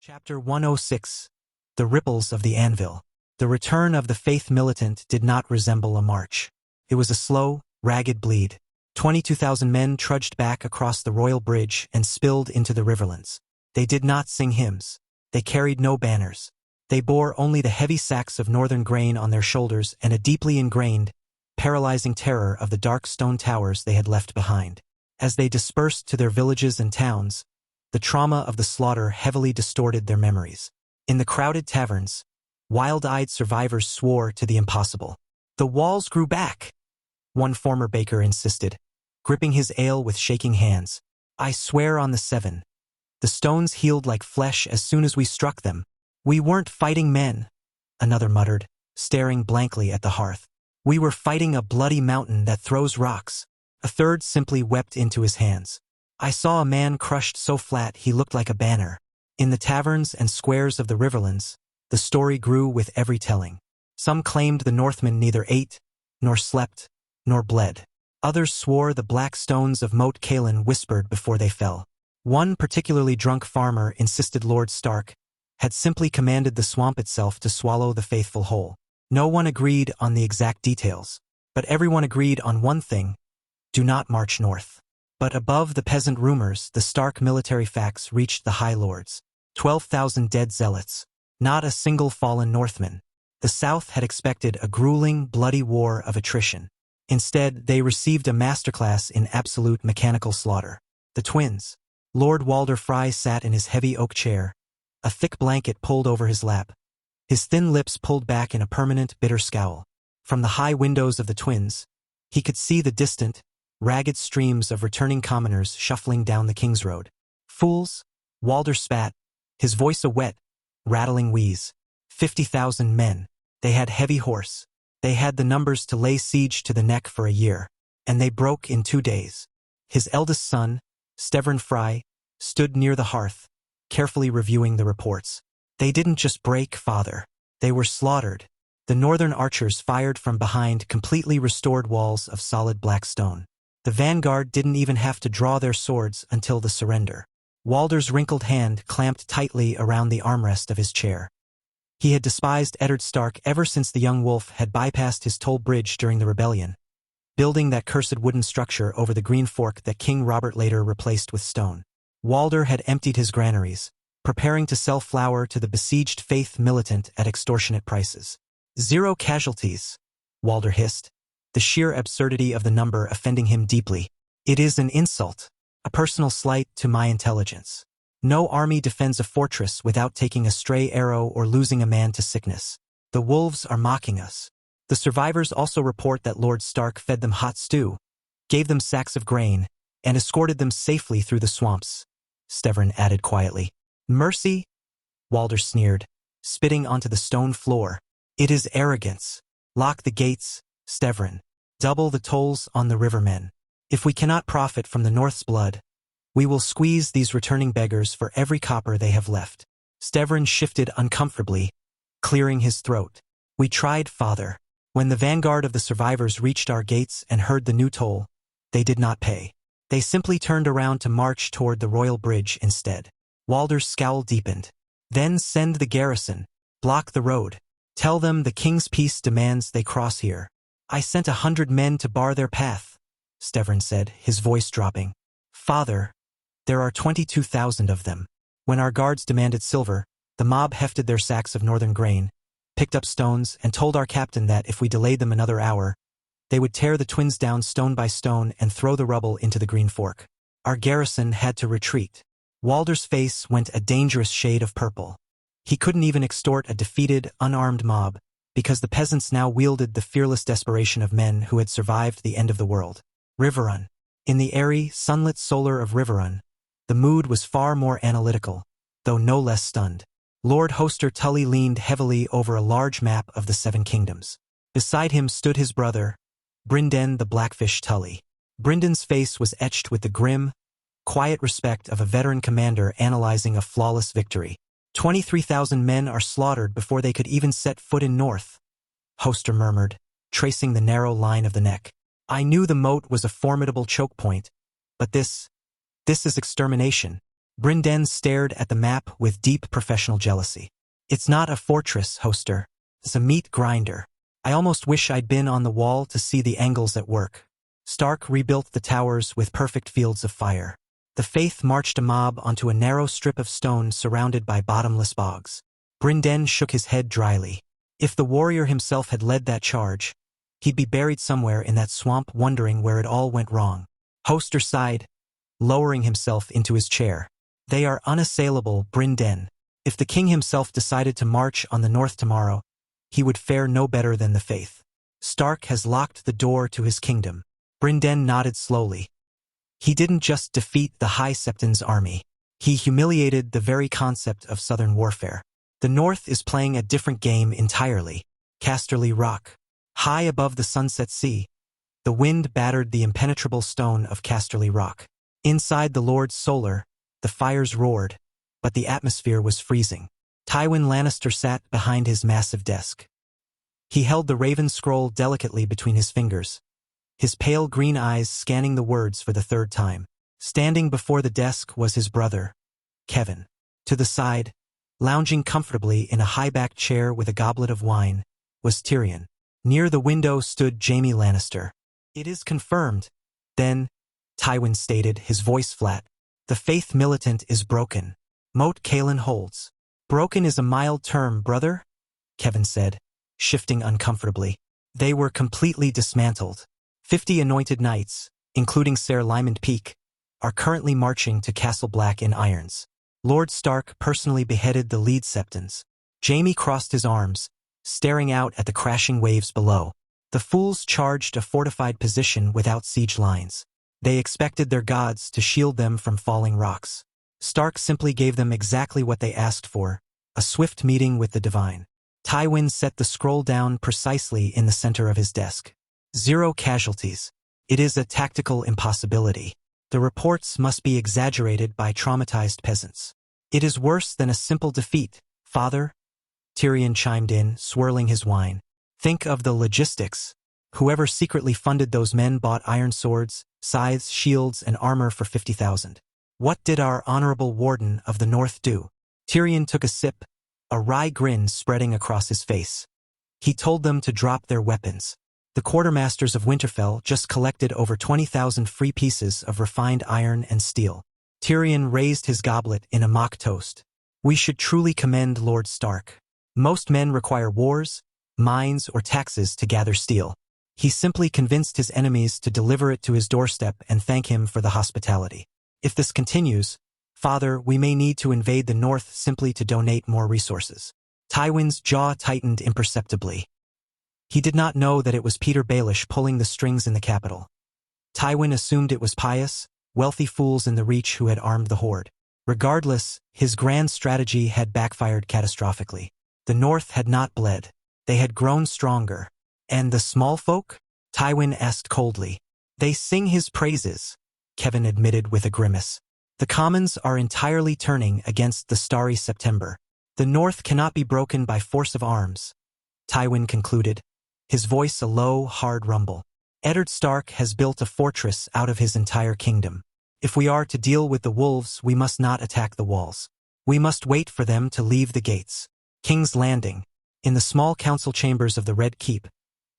Chapter 106 The Ripples of the Anvil. The return of the Faith militant did not resemble a march. It was a slow, ragged bleed. 22,000 men trudged back across the royal bridge and spilled into the riverlands. They did not sing hymns. They carried no banners. They bore only the heavy sacks of northern grain on their shoulders and a deeply ingrained, paralyzing terror of the dark stone towers they had left behind. As they dispersed to their villages and towns, the trauma of the slaughter heavily distorted their memories. In the crowded taverns, wild-eyed survivors swore to the impossible. "The walls grew back," one former baker insisted, gripping his ale with shaking hands. "I swear on the seven. The stones healed like flesh as soon as we struck them. We weren't fighting men," another muttered, staring blankly at the hearth. "We were fighting a bloody mountain that throws rocks." A third simply wept into his hands. "I saw a man crushed so flat he looked like a banner." In the taverns and squares of the riverlands, the story grew with every telling. Some claimed the Northmen neither ate, nor slept, nor bled. Others swore the black stones of Moat Cailin whispered before they fell. One particularly drunk farmer insisted Lord Stark had simply commanded the swamp itself to swallow the faithful whole. No one agreed on the exact details, but everyone agreed on one thing: do not march north. But above the peasant rumors, the Stark military facts reached the High Lords. 12,000 dead zealots. Not a single fallen Northman. The South had expected a grueling, bloody war of attrition. Instead, they received a masterclass in absolute mechanical slaughter. The twins. Lord Walder Frey sat in his heavy oak chair, a thick blanket pulled over his lap, his thin lips pulled back in a permanent, bitter scowl. From the high windows of the twins, he could see the distant, ragged streams of returning commoners shuffling down the King's Road. "Fools," Walder spat, his voice a wet, rattling wheeze. 50,000 men. They had heavy horse. They had the numbers to lay siege to the Neck for a year. And they broke in 2 days. His eldest son, Stevern Frey, stood near the hearth, carefully reviewing the reports. "They didn't just break, father. They were slaughtered." The northern archers fired from behind completely restored walls of solid black stone. The vanguard didn't even have to draw their swords until the surrender. Walder's wrinkled hand clamped tightly around the armrest of his chair. He had despised Eddard Stark ever since the young wolf had bypassed his toll bridge during the rebellion, building that cursed wooden structure over the green fork that King Robert later replaced with stone. Walder had emptied his granaries, preparing to sell flour to the besieged Faith militant at extortionate prices. "0 casualties," Walder hissed, the sheer absurdity of the number offending him deeply. "It is an insult, a personal slight to my intelligence. No army defends a fortress without taking a stray arrow or losing a man to sickness. The wolves are mocking us." The survivors also report that Lord Stark fed them hot stew, gave them sacks of grain, and escorted them safely through the swamps, Stevern added quietly. "Mercy?" Walder sneered, spitting onto the stone floor. "It is arrogance. Lock the gates, Stevern. Double the tolls on the rivermen. If we cannot profit from the North's blood, we will squeeze these returning beggars for every copper they have left." Stevern shifted uncomfortably, clearing his throat. "We tried, father. When the vanguard of the survivors reached our gates and heard the new toll, they did not pay. They simply turned around to march toward the royal bridge instead." Walder's scowl deepened. "Then send the garrison. Block the road. Tell them the king's peace demands they cross here." "I sent 100 men to bar their path," Stevern said, his voice dropping. "Father, there are 22,000 of them. When our guards demanded silver, the mob hefted their sacks of northern grain, picked up stones, and told our captain that if we delayed them another hour, they would tear the twins down stone by stone and throw the rubble into the green fork. Our garrison had to retreat." Walder's face went a dangerous shade of purple. He couldn't even extort a defeated, unarmed mob, because the peasants now wielded the fearless desperation of men who had survived the end of the world. Riverrun. In the airy, sunlit solar of Riverrun, the mood was far more analytical, though no less stunned. Lord Hoster Tully leaned heavily over a large map of the Seven Kingdoms. Beside him stood his brother, Brynden the Blackfish Tully. Bryndon's face was etched with the grim, quiet respect of a veteran commander analyzing a flawless victory. 23,000 men are slaughtered before they could even set foot in North," Hoster murmured, tracing the narrow line of the Neck. "I knew the moat was a formidable choke point, but this is extermination. Brynden stared at the map with deep professional jealousy. It's not a fortress, Hoster. It's a meat grinder. I almost wish I'd been on the wall to see the angles at work. Stark rebuilt the towers with perfect fields of fire. The Faith marched a mob onto a narrow strip of stone surrounded by bottomless bogs. Brynden shook his head dryly. If the warrior himself had led that charge, he'd be buried somewhere in that swamp wondering where it all went wrong. Hoster sighed, lowering himself into his chair. They are unassailable, Brynden. If the king himself decided to march on the north tomorrow, he would fare no better than the Faith. Stark has locked the door to his kingdom. Brynden nodded slowly. He didn't just defeat the High Septon's army. He humiliated the very concept of southern warfare. The north is playing a different game entirely. Casterly Rock. High above the sunset sea, the wind battered the impenetrable stone of Casterly Rock. Inside the Lord's Solar, the fires roared, but the atmosphere was freezing. Tywin Lannister sat behind his massive desk. He held the Raven Scroll delicately between his fingers, his pale green eyes scanning the words for the third time. Standing before the desk was his brother, Kevin. To the side, lounging comfortably in a high-backed chair with a goblet of wine, was Tyrion. Near the window stood Jaime Lannister. It is confirmed. Then, Tywin stated, his voice flat. The Faith militant is broken. Moat Cailin holds. Broken is a mild term, brother, Kevin said, shifting uncomfortably. They were completely dismantled. 50 anointed knights, including Ser Lymond Peake, are currently marching to Castle Black in irons. Lord Stark personally beheaded the lead Septons. Jaime crossed his arms, staring out at the crashing waves below. The fools charged a fortified position without siege lines. They expected their gods to shield them from falling rocks. Stark simply gave them exactly what they asked for, a swift meeting with the divine. Tywin set the scroll down precisely in the center of his desk. 0 casualties. It is a tactical impossibility. The reports must be exaggerated by traumatized peasants. It is worse than a simple defeat, father, Tyrion chimed in, swirling his wine. Think of the logistics. Whoever secretly funded those men bought iron swords, scythes, shields, and armor for 50,000. What did our honorable warden of the North do? Tyrion took a sip, a wry grin spreading across his face. He told them to drop their weapons. The quartermasters of Winterfell just collected over 20,000 free pieces of refined iron and steel. Tyrion raised his goblet in a mock toast. We should truly commend Lord Stark. Most men require wars, mines, or taxes to gather steel. He simply convinced his enemies to deliver it to his doorstep and thank him for the hospitality. If this continues, father, we may need to invade the north simply to donate more resources. Tywin's jaw tightened imperceptibly. He did not know that it was Peter Baelish pulling the strings in the capital. Tywin assumed it was pious, wealthy fools in the Reach who had armed the horde. Regardless, his grand strategy had backfired catastrophically. The North had not bled. They had grown stronger. And the small folk? Tywin asked coldly. They sing his praises, Kevin admitted with a grimace. The commons are entirely turning against the starry September. The North cannot be broken by force of arms, Tywin concluded, his voice a low, hard rumble. Eddard Stark has built a fortress out of his entire kingdom. If we are to deal with the wolves, we must not attack the walls. We must wait for them to leave the gates. King's Landing. In the small council chambers of the Red Keep,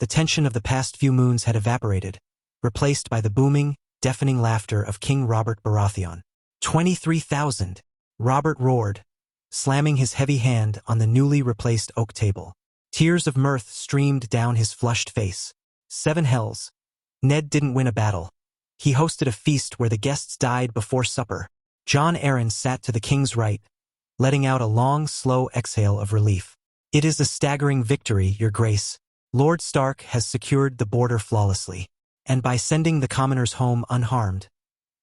the tension of the past few moons had evaporated, replaced by the booming, deafening laughter of King Robert Baratheon. 23,000! Robert roared, slamming his heavy hand on the newly replaced oak table. Tears of mirth streamed down his flushed face. 7 hells. Ned didn't win a battle. He hosted a feast where the guests died before supper. Jon Arryn sat to the king's right, letting out a long, slow exhale of relief. It is a staggering victory, Your Grace. Lord Stark has secured the border flawlessly, and by sending the commoners home unharmed,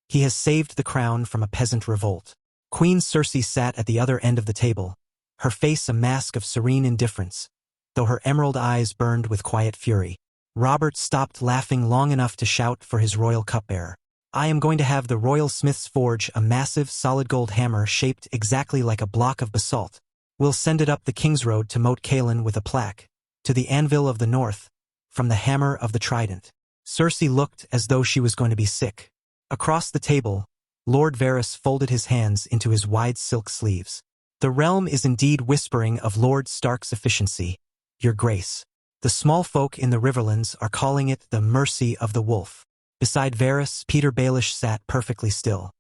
he has saved the crown from a peasant revolt. Queen Cersei sat at the other end of the table, her face a mask of serene indifference, though her emerald eyes burned with quiet fury. Robert stopped laughing long enough to shout for his royal cupbearer. I am going to have the royal smiths forge a massive solid gold hammer shaped exactly like a block of basalt. We'll send it up the King's Road to Moat Cailin with a plaque, to the Anvil of the North, from the hammer of the trident. Cersei looked as though she was going to be sick. Across the table, Lord Varys folded his hands into his wide silk sleeves. The realm is indeed whispering of Lord Stark's efficiency, your grace. The small folk in the Riverlands are calling it the mercy of the wolf. Beside Varys, Peter Baelish sat perfectly still.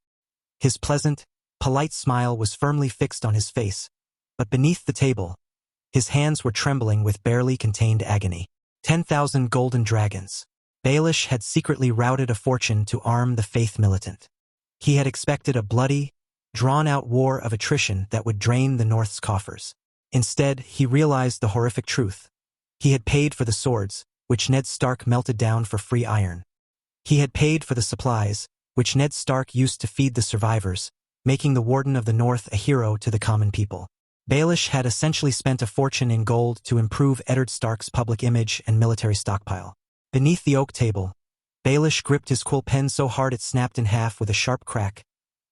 His pleasant, polite smile was firmly fixed on his face, but beneath the table, his hands were trembling with barely contained agony. 10,000 golden dragons. Baelish had secretly routed a fortune to arm the faith militant. He had expected a bloody, drawn-out war of attrition that would drain the North's coffers. Instead, he realized the horrific truth. He had paid for the swords, which Ned Stark melted down for free iron. He had paid for the supplies, which Ned Stark used to feed the survivors, making the Warden of the North a hero to the common people. Baelish had essentially spent a fortune in gold to improve Eddard Stark's public image and military stockpile. Beneath the oak table, Baelish gripped his quill pen so hard it snapped in half with a sharp crack,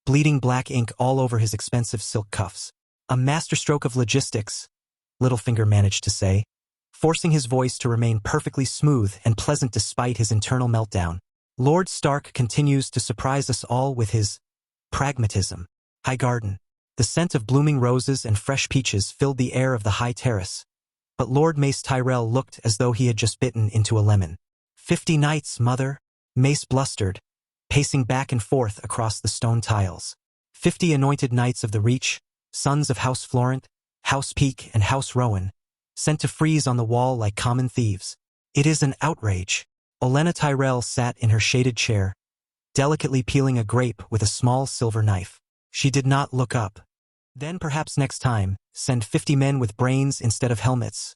bleeding black ink all over his expensive silk cuffs. A masterstroke of logistics, Littlefinger managed to say, forcing his voice to remain perfectly smooth and pleasant despite his internal meltdown. Lord Stark continues to surprise us all with his pragmatism. High Garden. The scent of blooming roses and fresh peaches filled the air of the high terrace, but Lord Mace Tyrell looked as though he had just bitten into a lemon. 50 knights, mother, Mace blustered, pacing back and forth across the stone tiles. 50 anointed knights of the Reach, sons of House Florent, House Peake, and House Rowan, sent to freeze on the wall like common thieves. It is an outrage. Olenna Tyrell sat in her shaded chair, delicately peeling a grape with a small silver knife. She did not look up. Then perhaps next time, send 50 men with brains instead of helmets,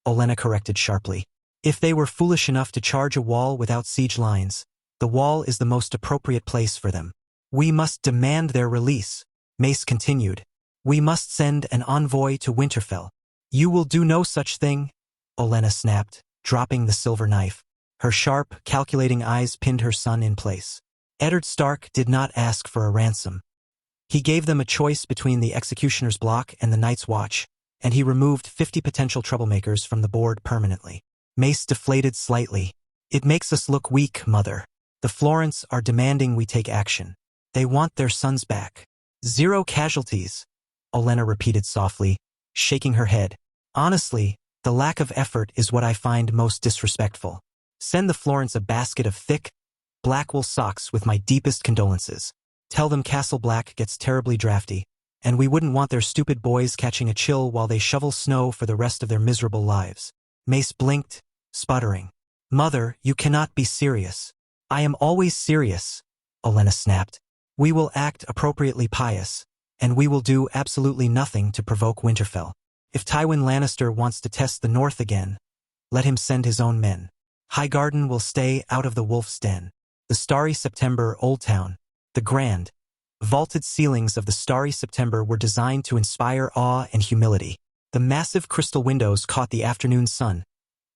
Olenna corrected sharply. If they were foolish enough to charge a wall without siege lines, the wall is the most appropriate place for them. We must demand their release, Mace continued. We must send an envoy to Winterfell. You will do no such thing, Olenna snapped, dropping the silver knife. Her sharp, calculating eyes pinned her son in place. Eddard Stark did not ask for a ransom. He gave them a choice between the Executioner's Block and the Night's Watch, and he removed 50 potential troublemakers from the board permanently. Mace deflated slightly. It makes us look weak, mother. The Florents are demanding we take action. They want their sons back. 0 casualties, Olenna repeated softly, shaking her head. Honestly, the lack of effort is what I find most disrespectful. Send the Florents a basket of thick, black wool socks with my deepest condolences. Tell them Castle Black gets terribly drafty, and we wouldn't want their stupid boys catching a chill while they shovel snow for the rest of their miserable lives. Mace blinked, sputtering. Mother, you cannot be serious. I am always serious, Olenna snapped. We will act appropriately pious, and we will do absolutely nothing to provoke Winterfell. If Tywin Lannister wants to test the North again, let him send his own men. Highgarden will stay out of the wolf's den. The Starry September Old Town. The grand, vaulted ceilings of the Starry September were designed to inspire awe and humility. The massive crystal windows caught the afternoon sun,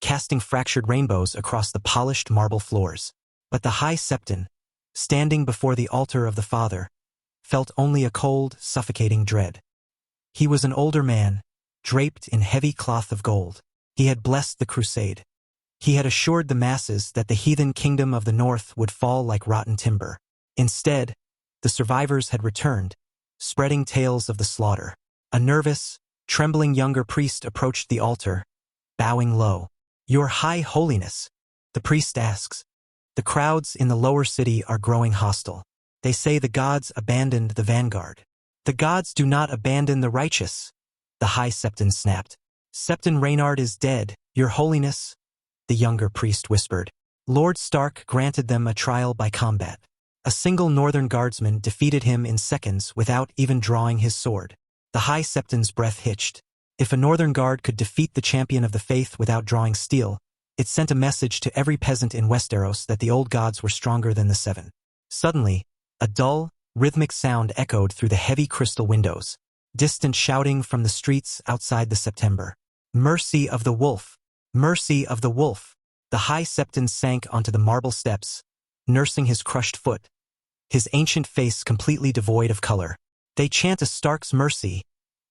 casting fractured rainbows across the polished marble floors. But the High Septon, standing before the altar of the Father, felt only a cold, suffocating dread. He was an older man, draped in heavy cloth of gold. He had blessed the crusade. He had assured the masses that the heathen kingdom of the North would fall like rotten timber. Instead, the survivors had returned, spreading tales of the slaughter. A nervous, trembling younger priest approached the altar, bowing low. Your High Holiness, the priest asks. The crowds in the lower city are growing hostile. They say the gods abandoned the vanguard. The gods do not abandon the righteous, the High Septon snapped. Septon Reynard is dead, Your Holiness, the younger priest whispered. Lord Stark granted them a trial by combat. A single northern guardsman defeated him in seconds without even drawing his sword. The High Septon's breath hitched. If a northern guard could defeat the champion of the faith without drawing steel, it sent a message to every peasant in Westeros that the old gods were stronger than the Seven. Suddenly, a dull, rhythmic sound echoed through the heavy crystal windows, distant shouting from the streets outside the September. Mercy of the wolf! Mercy of the wolf! The High Septon sank onto the marble steps, nursing his crushed foot, his ancient face completely devoid of color. They chant a Stark's mercy,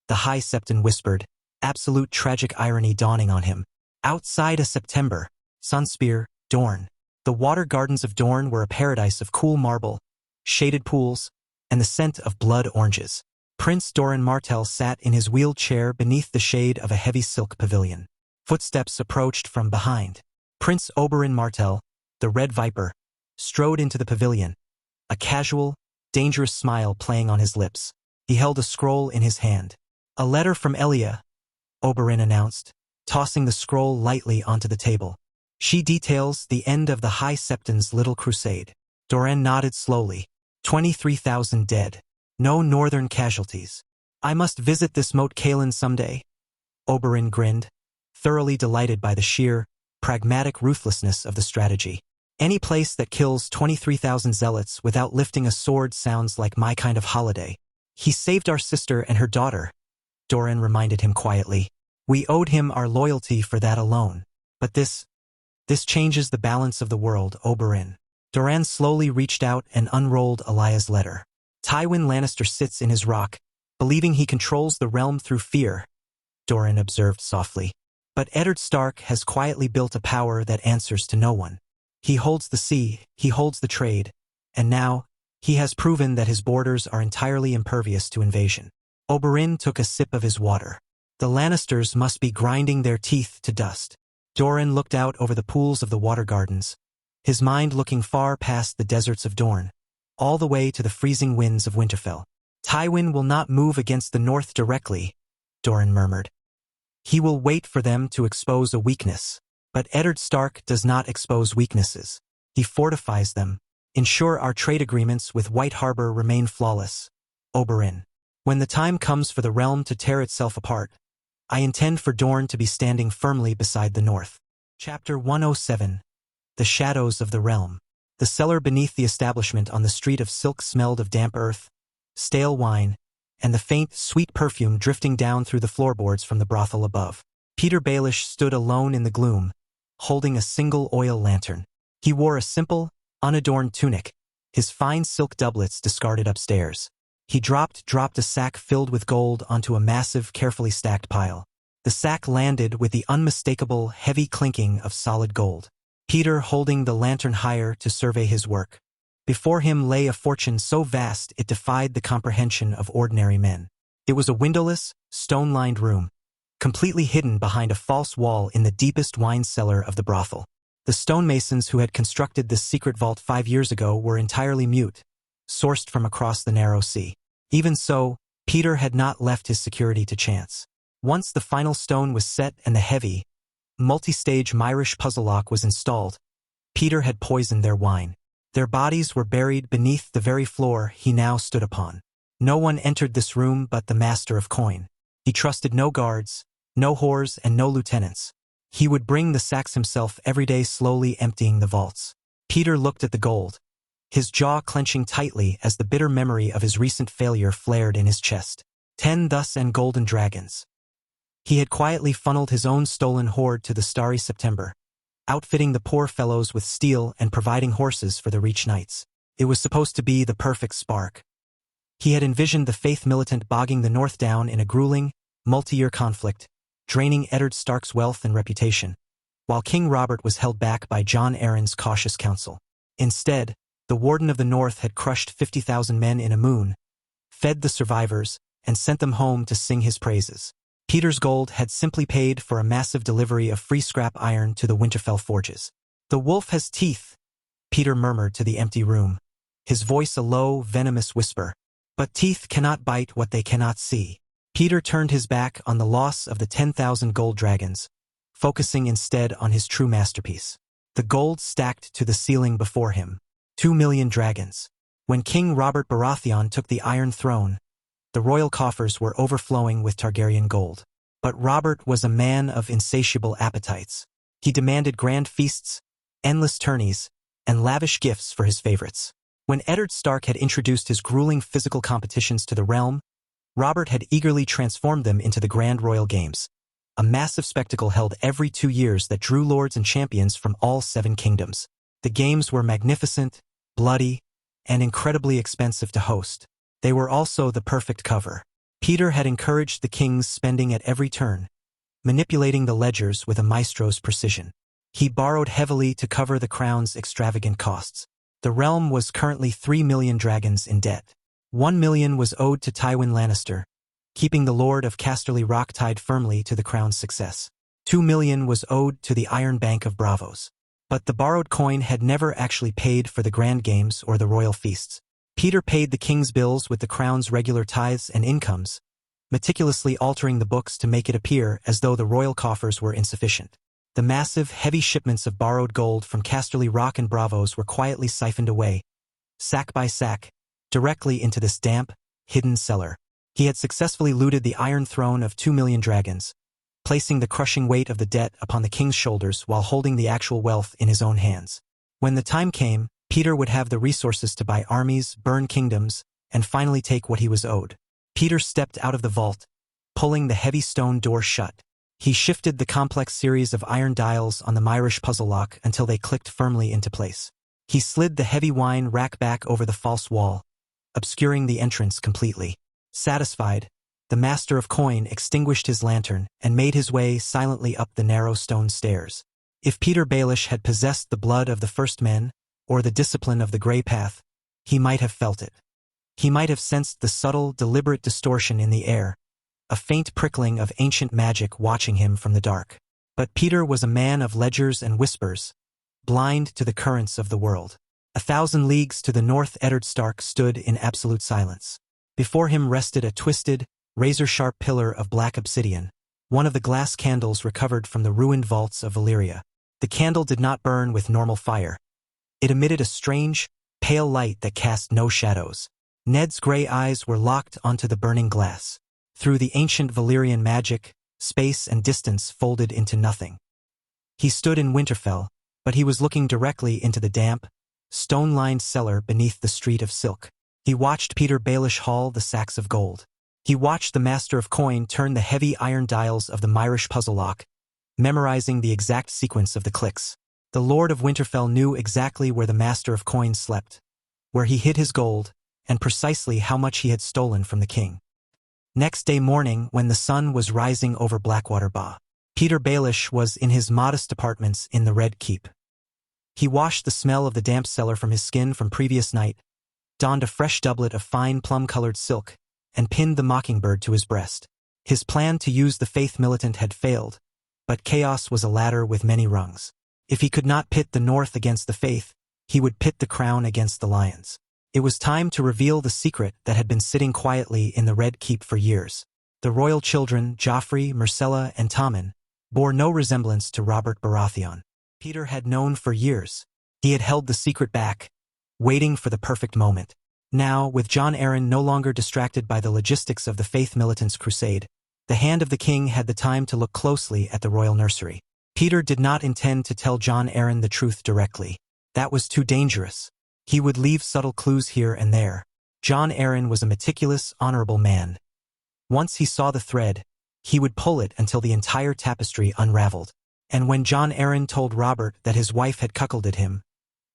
the High Septon whispered, absolute tragic irony dawning on him. Outside a September, Sunspear, Dorne. The water gardens of Dorne were a paradise of cool marble, shaded pools, and the scent of blood oranges. Prince Doran Martell sat in his wheeled chair beneath the shade of a heavy silk pavilion. Footsteps approached from behind. Prince Oberyn Martell, the Red Viper, strode into the pavilion, a casual, dangerous smile playing on his lips. He held a scroll in his hand. "A letter from Elia," Oberyn announced, tossing the scroll lightly onto the table. "She details the end of the High Septon's little crusade." Doran nodded slowly. 23,000 dead. No northern casualties. "I must visit this Moat Cailin someday." Oberyn grinned, thoroughly delighted by the sheer, pragmatic ruthlessness of the strategy. "Any place that kills 23,000 zealots without lifting a sword sounds like my kind of holiday." "He saved our sister and her daughter," Doran reminded him quietly. "We owed him our loyalty for that alone. But this changes the balance of the world, Oberyn." Doran slowly reached out and unrolled Elia's letter. "Tywin Lannister sits in his rock, believing he controls the realm through fear," Doran observed softly. "But Eddard Stark has quietly built a power that answers to no one. He holds the sea, he holds the trade, and now, he has proven that his borders are entirely impervious to invasion." Oberyn took a sip of his water. "The Lannisters must be grinding their teeth to dust." Doran looked out over the pools of the water gardens, his mind looking far past the deserts of Dorne, all the way to the freezing winds of Winterfell. "Tywin will not move against the north directly," Doran murmured. "He will wait for them to expose a weakness. But Eddard Stark does not expose weaknesses. He fortifies them. Ensure our trade agreements with White Harbor remain flawless." Oberyn. "When the time comes for the realm to tear itself apart, I intend for Dorne to be standing firmly beside the north." Chapter 107. The Shadows of the Realm. The cellar beneath the establishment on the street of silk smelled of damp earth, stale wine, and the faint, sweet perfume drifting down through the floorboards from the brothel above. Peter Baelish stood alone in the gloom, holding a single oil lantern. He wore a simple, unadorned tunic, his fine silk doublets discarded upstairs. He dropped a sack filled with gold onto a massive, carefully stacked pile. The sack landed with the unmistakable, heavy clinking of solid gold. Peter holding the lantern higher to survey his work. Before him lay a fortune so vast it defied the comprehension of ordinary men. It was a windowless, stone-lined room, completely hidden behind a false wall in the deepest wine cellar of the brothel. The stonemasons who had constructed this secret vault 5 years ago were entirely mute, sourced from across the narrow sea. Even so, Peter had not left his security to chance. Once the final stone was set and the heavy, multi-stage Myrish puzzle lock was installed, Peter had poisoned their wine. Their bodies were buried beneath the very floor he now stood upon. No one entered this room but the master of coin. He trusted no guards, no whores, and no lieutenants. He would bring the sacks himself every day, slowly emptying the vaults. Peter looked at the gold, his jaw clenching tightly as the bitter memory of his recent failure flared in his chest. 10 thus and golden dragons. He had quietly funneled his own stolen hoard to the starry September, outfitting the poor fellows with steel and providing horses for the Reach Knights. It was supposed to be the perfect spark. He had envisioned the Faith Militant bogging the North down in a grueling, multi-year conflict, draining Eddard Stark's wealth and reputation, while King Robert was held back by Jon Arryn's cautious counsel. Instead, the Warden of the North had crushed 50,000 men in a moon, fed the survivors, and sent them home to sing his praises. Peter's gold had simply paid for a massive delivery of free scrap iron to the Winterfell forges. "The wolf has teeth," Peter murmured to the empty room, his voice a low, venomous whisper. "But teeth cannot bite what they cannot see." Peter turned his back on the loss of the 10,000 gold dragons, focusing instead on his true masterpiece. The gold stacked to the ceiling before him. 2 million dragons. When King Robert Baratheon took the Iron Throne, the royal coffers were overflowing with Targaryen gold. But Robert was a man of insatiable appetites. He demanded grand feasts, endless tourneys, and lavish gifts for his favorites. When Eddard Stark had introduced his grueling physical competitions to the realm, Robert had eagerly transformed them into the Grand Royal Games, a massive spectacle held every 2 years that drew lords and champions from all 7 kingdoms. The games were magnificent, bloody, and incredibly expensive to host. They were also the perfect cover. Peter had encouraged the king's spending at every turn, manipulating the ledgers with a maestro's precision. He borrowed heavily to cover the crown's extravagant costs. The realm was currently 3 million dragons in debt. 1 million was owed to Tywin Lannister, keeping the Lord of Casterly Rock tied firmly to the crown's success. 2 million was owed to the Iron Bank of Bravos. But the borrowed coin had never actually paid for the grand games or the royal feasts. Peter paid the king's bills with the crown's regular tithes and incomes, meticulously altering the books to make it appear as though the royal coffers were insufficient. The massive, heavy shipments of borrowed gold from Casterly Rock and Bravos were quietly siphoned away, sack by sack, directly into this damp, hidden cellar. He had successfully looted the Iron Throne of 2 million dragons, placing the crushing weight of the debt upon the king's shoulders while holding the actual wealth in his own hands. When the time came, Peter would have the resources to buy armies, burn kingdoms, and finally take what he was owed. Peter stepped out of the vault, pulling the heavy stone door shut. He shifted the complex series of iron dials on the Myrish puzzle lock until they clicked firmly into place. He slid the heavy wine rack back over the false wall, obscuring the entrance completely. Satisfied, the master of coin extinguished his lantern and made his way silently up the narrow stone stairs. If Peter Baelish had possessed the blood of the first men, or the discipline of the Grey Path, he might have felt it. He might have sensed the subtle, deliberate distortion in the air, a faint prickling of ancient magic watching him from the dark. But Peter was a man of ledgers and whispers, blind to the currents of the world. 1,000 leagues to the north, Eddard Stark stood in absolute silence. Before him rested a twisted, razor-sharp pillar of black obsidian, one of the glass candles recovered from the ruined vaults of Valyria. The candle did not burn with normal fire. It emitted a strange, pale light that cast no shadows. Ned's gray eyes were locked onto the burning glass. Through the ancient Valyrian magic, space and distance folded into nothing. He stood in Winterfell, but he was looking directly into the damp, stone-lined cellar beneath the street of silk. He watched Peter Baelish haul the sacks of gold. He watched the master of coin turn the heavy iron dials of the Myrish puzzle lock, memorizing the exact sequence of the clicks. The Lord of Winterfell knew exactly where the master of coin slept, where he hid his gold, and precisely how much he had stolen from the king. Next day morning, when the sun was rising over Blackwater Ba, Peter Baelish was in his modest apartments in the Red Keep. He washed the smell of the damp cellar from his skin from previous night, donned a fresh doublet of fine plum-colored silk, and pinned the mockingbird to his breast. His plan to use the faith militant had failed, but chaos was a ladder with many rungs. If he could not pit the North against the faith, he would pit the crown against the lions. It was time to reveal the secret that had been sitting quietly in the Red Keep for years. The royal children, Joffrey, Myrcella, and Tommen, bore no resemblance to Robert Baratheon. Peter had known for years. He had held the secret back, waiting for the perfect moment. Now, with Jon Arryn no longer distracted by the logistics of the faith militants' crusade, the hand of the king had the time to look closely at the royal nursery. Peter did not intend to tell Jon Arryn the truth directly. That was too dangerous. He would leave subtle clues here and there. Jon Arryn was a meticulous, honorable man. Once he saw the thread, he would pull it until the entire tapestry unraveled. And when Jon Arryn told Robert that his wife had cuckolded him,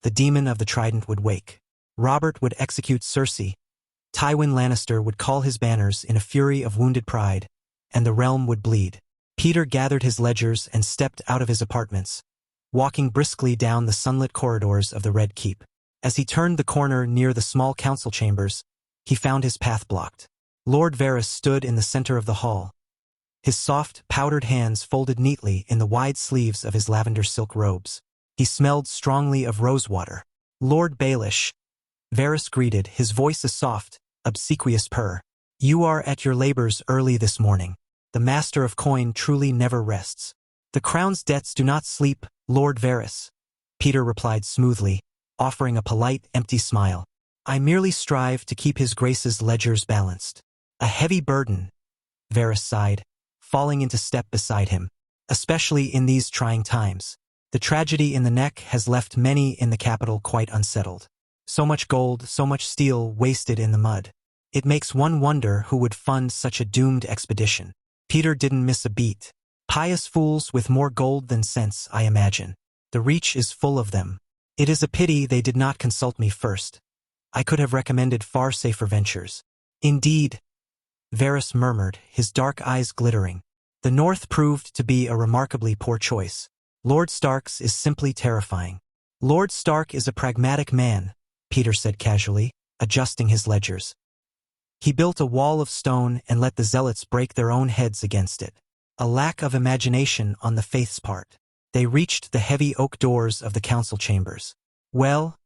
the demon of the trident would wake. Robert would execute Cersei. Tywin Lannister would call his banners in a fury of wounded pride, and the realm would bleed. Peter gathered his ledgers and stepped out of his apartments, walking briskly down the sunlit corridors of the Red Keep. As he turned the corner near the small council chambers, he found his path blocked. Lord Varys stood in the center of the hall, his soft, powdered hands folded neatly in the wide sleeves of his lavender silk robes. He smelled strongly of rosewater. "Lord Baelish," Varys greeted, his voice a soft, obsequious purr. "You are at your labors early this morning. The master of coin truly never rests." "The crown's debts do not sleep, Lord Varys," Peter replied smoothly, offering a polite, empty smile. "I merely strive to keep his grace's ledgers balanced." "A heavy burden," Varys sighed, falling into step beside him. "Especially in these trying times. The tragedy in the neck has left many in the capital quite unsettled. So much gold, so much steel wasted in the mud. It makes one wonder who would fund such a doomed expedition." Peter didn't miss a beat. "Pious fools with more gold than sense, I imagine. The Reach is full of them. It is a pity they did not consult me first. I could have recommended far safer ventures." "Indeed," Varys murmured, his dark eyes glittering. "The North proved to be a remarkably poor choice. Lord Stark's is simply terrifying." "Lord Stark is a pragmatic man," Peter said casually, adjusting his ledgers. He built a wall of stone and let the zealots break their own heads against it. A lack of imagination on the faith's part. They reached the heavy oak doors of the council chambers. "Well,"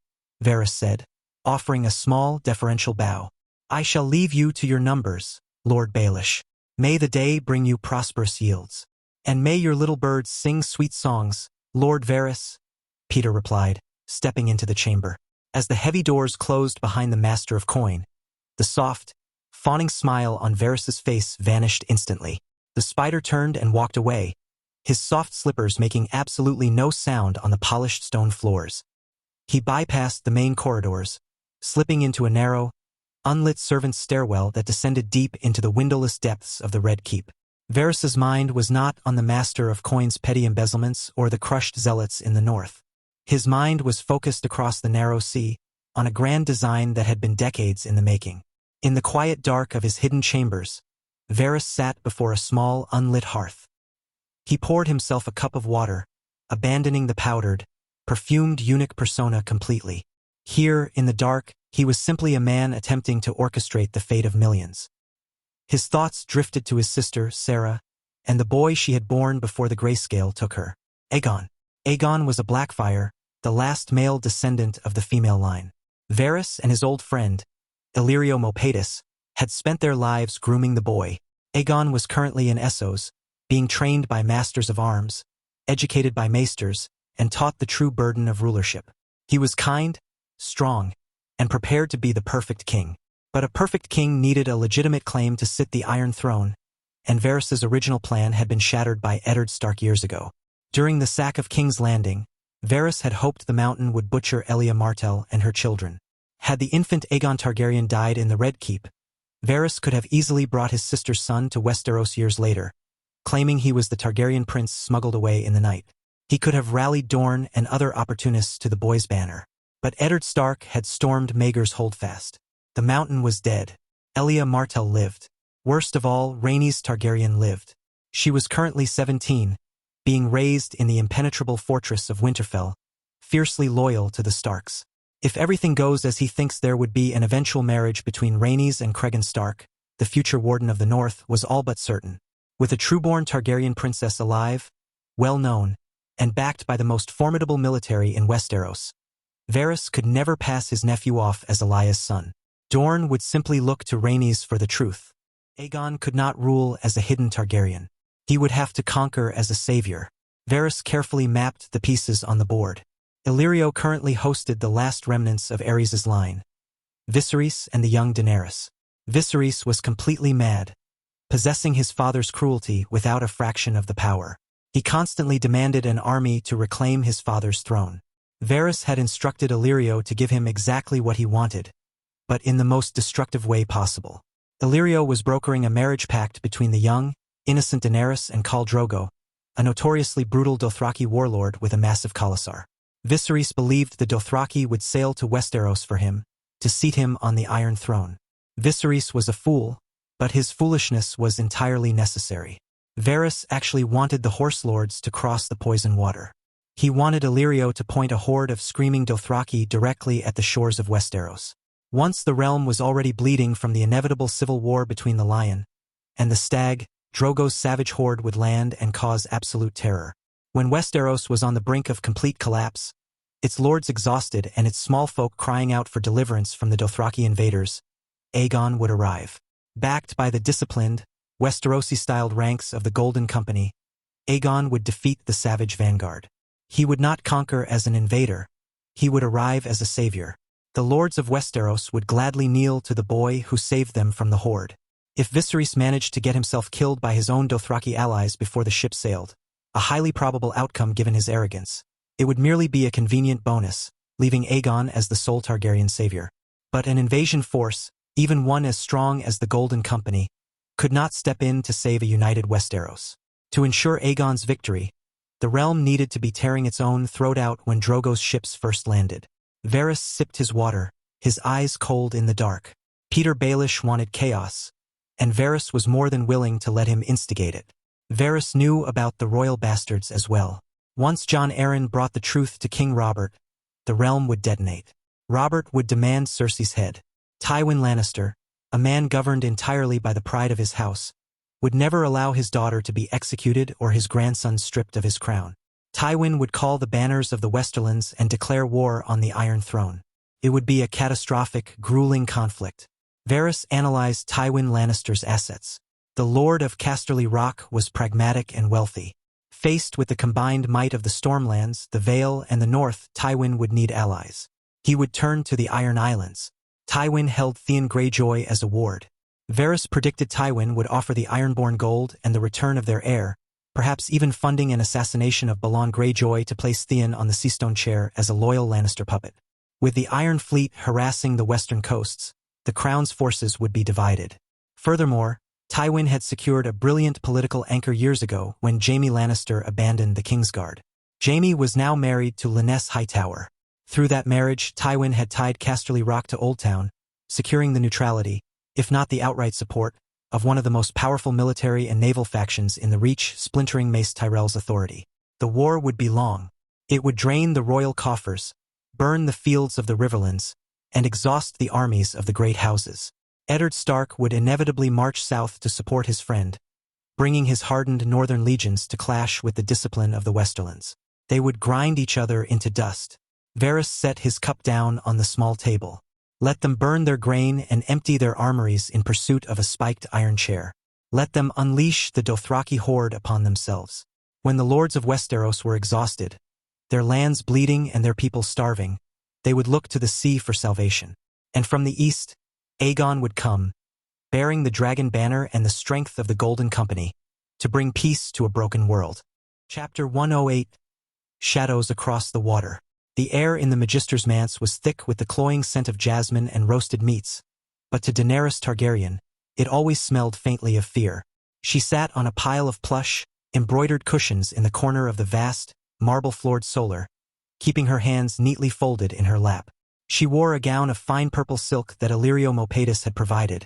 Varys said, offering a small, deferential bow, "I shall leave you to your numbers, Lord Baelish. May the day bring you prosperous yields. And may your little birds sing sweet songs, Lord Varys," Peter replied, stepping into the chamber. As the heavy doors closed behind the Master of Coin, the soft, fawning smile on Varys's face vanished instantly. The spider turned and walked away, his soft slippers making absolutely no sound on the polished stone floors. He bypassed the main corridors, slipping into a narrow, unlit servant's stairwell that descended deep into the windowless depths of the Red Keep. Varys's mind was not on the Master of Coin's petty embezzlements or the crushed zealots in the north. His mind was focused across the narrow sea, on a grand design that had been decades in the making. In the quiet dark of his hidden chambers, Varys sat before a small, unlit hearth. He poured himself a cup of water, abandoning the powdered, perfumed eunuch persona completely. Here, in the dark, he was simply a man attempting to orchestrate the fate of millions. His thoughts drifted to his sister, Sarah, and the boy she had born before the grayscale took her. Aegon. Aegon was a Blackfire, the last male descendant of the female line. Varys and his old friend, Illyrio Mopatis, had spent their lives grooming the boy. Aegon was currently in Essos, being trained by masters of arms, educated by maesters, and taught the true burden of rulership. He was kind, strong, and prepared to be the perfect king. But a perfect king needed a legitimate claim to sit the Iron Throne, and Varys's original plan had been shattered by Eddard Stark years ago. During the sack of King's Landing, Varys had hoped the Mountain would butcher Elia Martell and her children. Had the infant Aegon Targaryen died in the Red Keep, Varys could have easily brought his sister's son to Westeros years later, claiming he was the Targaryen prince smuggled away in the night. He could have rallied Dorne and other opportunists to the boy's banner. But Eddard Stark had stormed Maegor's holdfast. The Mountain was dead. Elia Martell lived. Worst of all, Rhaenys Targaryen lived. She was currently 17, being raised in the impenetrable fortress of Winterfell, fiercely loyal to the Starks. If everything goes as he thinks, there would be an eventual marriage between Rhaenys and Cregan Stark. The future Warden of the North was all but certain. With a trueborn Targaryen princess alive, well-known, and backed by the most formidable military in Westeros, Varys could never pass his nephew off as Elia's son. Dorne would simply look to Rhaenys for the truth. Aegon could not rule as a hidden Targaryen. He would have to conquer as a savior. Varys carefully mapped the pieces on the board. Illyrio currently hosted the last remnants of Aerys' line, Viserys and the young Daenerys. Viserys was completely mad, possessing his father's cruelty without a fraction of the power. He constantly demanded an army to reclaim his father's throne. Varys had instructed Illyrio to give him exactly what he wanted, but in the most destructive way possible. Illyrio was brokering a marriage pact between the young, innocent Daenerys and Khal Drogo, a notoriously brutal Dothraki warlord with a massive khalasar. Viserys believed the Dothraki would sail to Westeros for him, to seat him on the Iron Throne. Viserys was a fool, but his foolishness was entirely necessary. Varys actually wanted the Horse Lords to cross the poison water. He wanted Illyrio to point a horde of screaming Dothraki directly at the shores of Westeros. Once the realm was already bleeding from the inevitable civil war between the Lion and the Stag, Drogo's savage horde would land and cause absolute terror. When Westeros was on the brink of complete collapse, its lords exhausted and its small folk crying out for deliverance from the Dothraki invaders, Aegon would arrive. Backed by the disciplined, Westerosi-styled ranks of the Golden Company, Aegon would defeat the savage vanguard. He would not conquer as an invader, he would arrive as a savior. The lords of Westeros would gladly kneel to the boy who saved them from the horde. If Viserys managed to get himself killed by his own Dothraki allies before the ship sailed, a highly probable outcome given his arrogance, it would merely be a convenient bonus, leaving Aegon as the sole Targaryen savior. But an invasion force, even one as strong as the Golden Company, could not step in to save a united Westeros. To ensure Aegon's victory, the realm needed to be tearing its own throat out when Drogo's ships first landed. Varys sipped his water, his eyes cold in the dark. Peter Baelish wanted chaos, and Varys was more than willing to let him instigate it. Varys knew about the royal bastards as well. Once Jon Arryn brought the truth to King Robert, the realm would detonate. Robert would demand Cersei's head. Tywin Lannister, a man governed entirely by the pride of his house, would never allow his daughter to be executed or his grandson stripped of his crown. Tywin would call the banners of the Westerlands and declare war on the Iron Throne. It would be a catastrophic, grueling conflict. Varys analyzed Tywin Lannister's assets. The Lord of Casterly Rock was pragmatic and wealthy. Faced with the combined might of the Stormlands, the Vale, and the North, Tywin would need allies. He would turn to the Iron Islands. Tywin held Theon Greyjoy as a ward. Varys predicted Tywin would offer the Ironborn gold and the return of their heir, perhaps even funding an assassination of Balon Greyjoy to place Theon on the Seastone chair as a loyal Lannister puppet. With the Iron Fleet harassing the western coasts, the Crown's forces would be divided. Furthermore, Tywin had secured a brilliant political anchor years ago when Jaime Lannister abandoned the Kingsguard. Jaime was now married to Lynesse Hightower. Through that marriage, Tywin had tied Casterly Rock to Oldtown, securing the neutrality, if not the outright support, of one of the most powerful military and naval factions in the Reach, splintering Mace Tyrell's authority. The war would be long. It would drain the royal coffers, burn the fields of the Riverlands, and exhaust the armies of the great houses. Eddard Stark would inevitably march south to support his friend, bringing his hardened northern legions to clash with the discipline of the Westerlands. They would grind each other into dust. Varys set his cup down on the small table. Let them burn their grain and empty their armories in pursuit of a spiked iron chair. Let them unleash the Dothraki horde upon themselves. When the lords of Westeros were exhausted, their lands bleeding and their people starving, they would look to the sea for salvation. And from the east, Aegon would come, bearing the dragon banner and the strength of the Golden Company, to bring peace to a broken world. Chapter 108 Shadows Across the Water. The air in the Magister's manse was thick with the cloying scent of jasmine and roasted meats, but to Daenerys Targaryen, it always smelled faintly of fear. She sat on a pile of plush, embroidered cushions in the corner of the vast, marble-floored solar, keeping her hands neatly folded in her lap. She wore a gown of fine purple silk that Illyrio Mopatis had provided,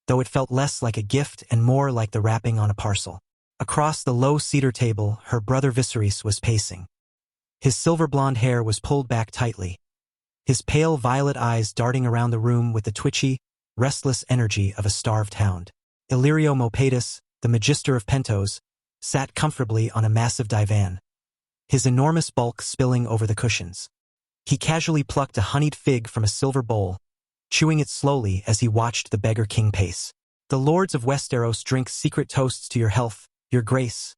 though it felt less like a gift and more like the wrapping on a parcel. Across the low cedar table, her brother Viserys was pacing. His silver-blonde hair was pulled back tightly, his pale violet eyes darting around the room with the twitchy, restless energy of a starved hound. Illyrio Mopatis, the Magister of Pentos, sat comfortably on a massive divan, his enormous bulk spilling over the cushions. He casually plucked a honeyed fig from a silver bowl, chewing it slowly as he watched the beggar king pace. "The lords of Westeros drink secret toasts to your health, your grace,"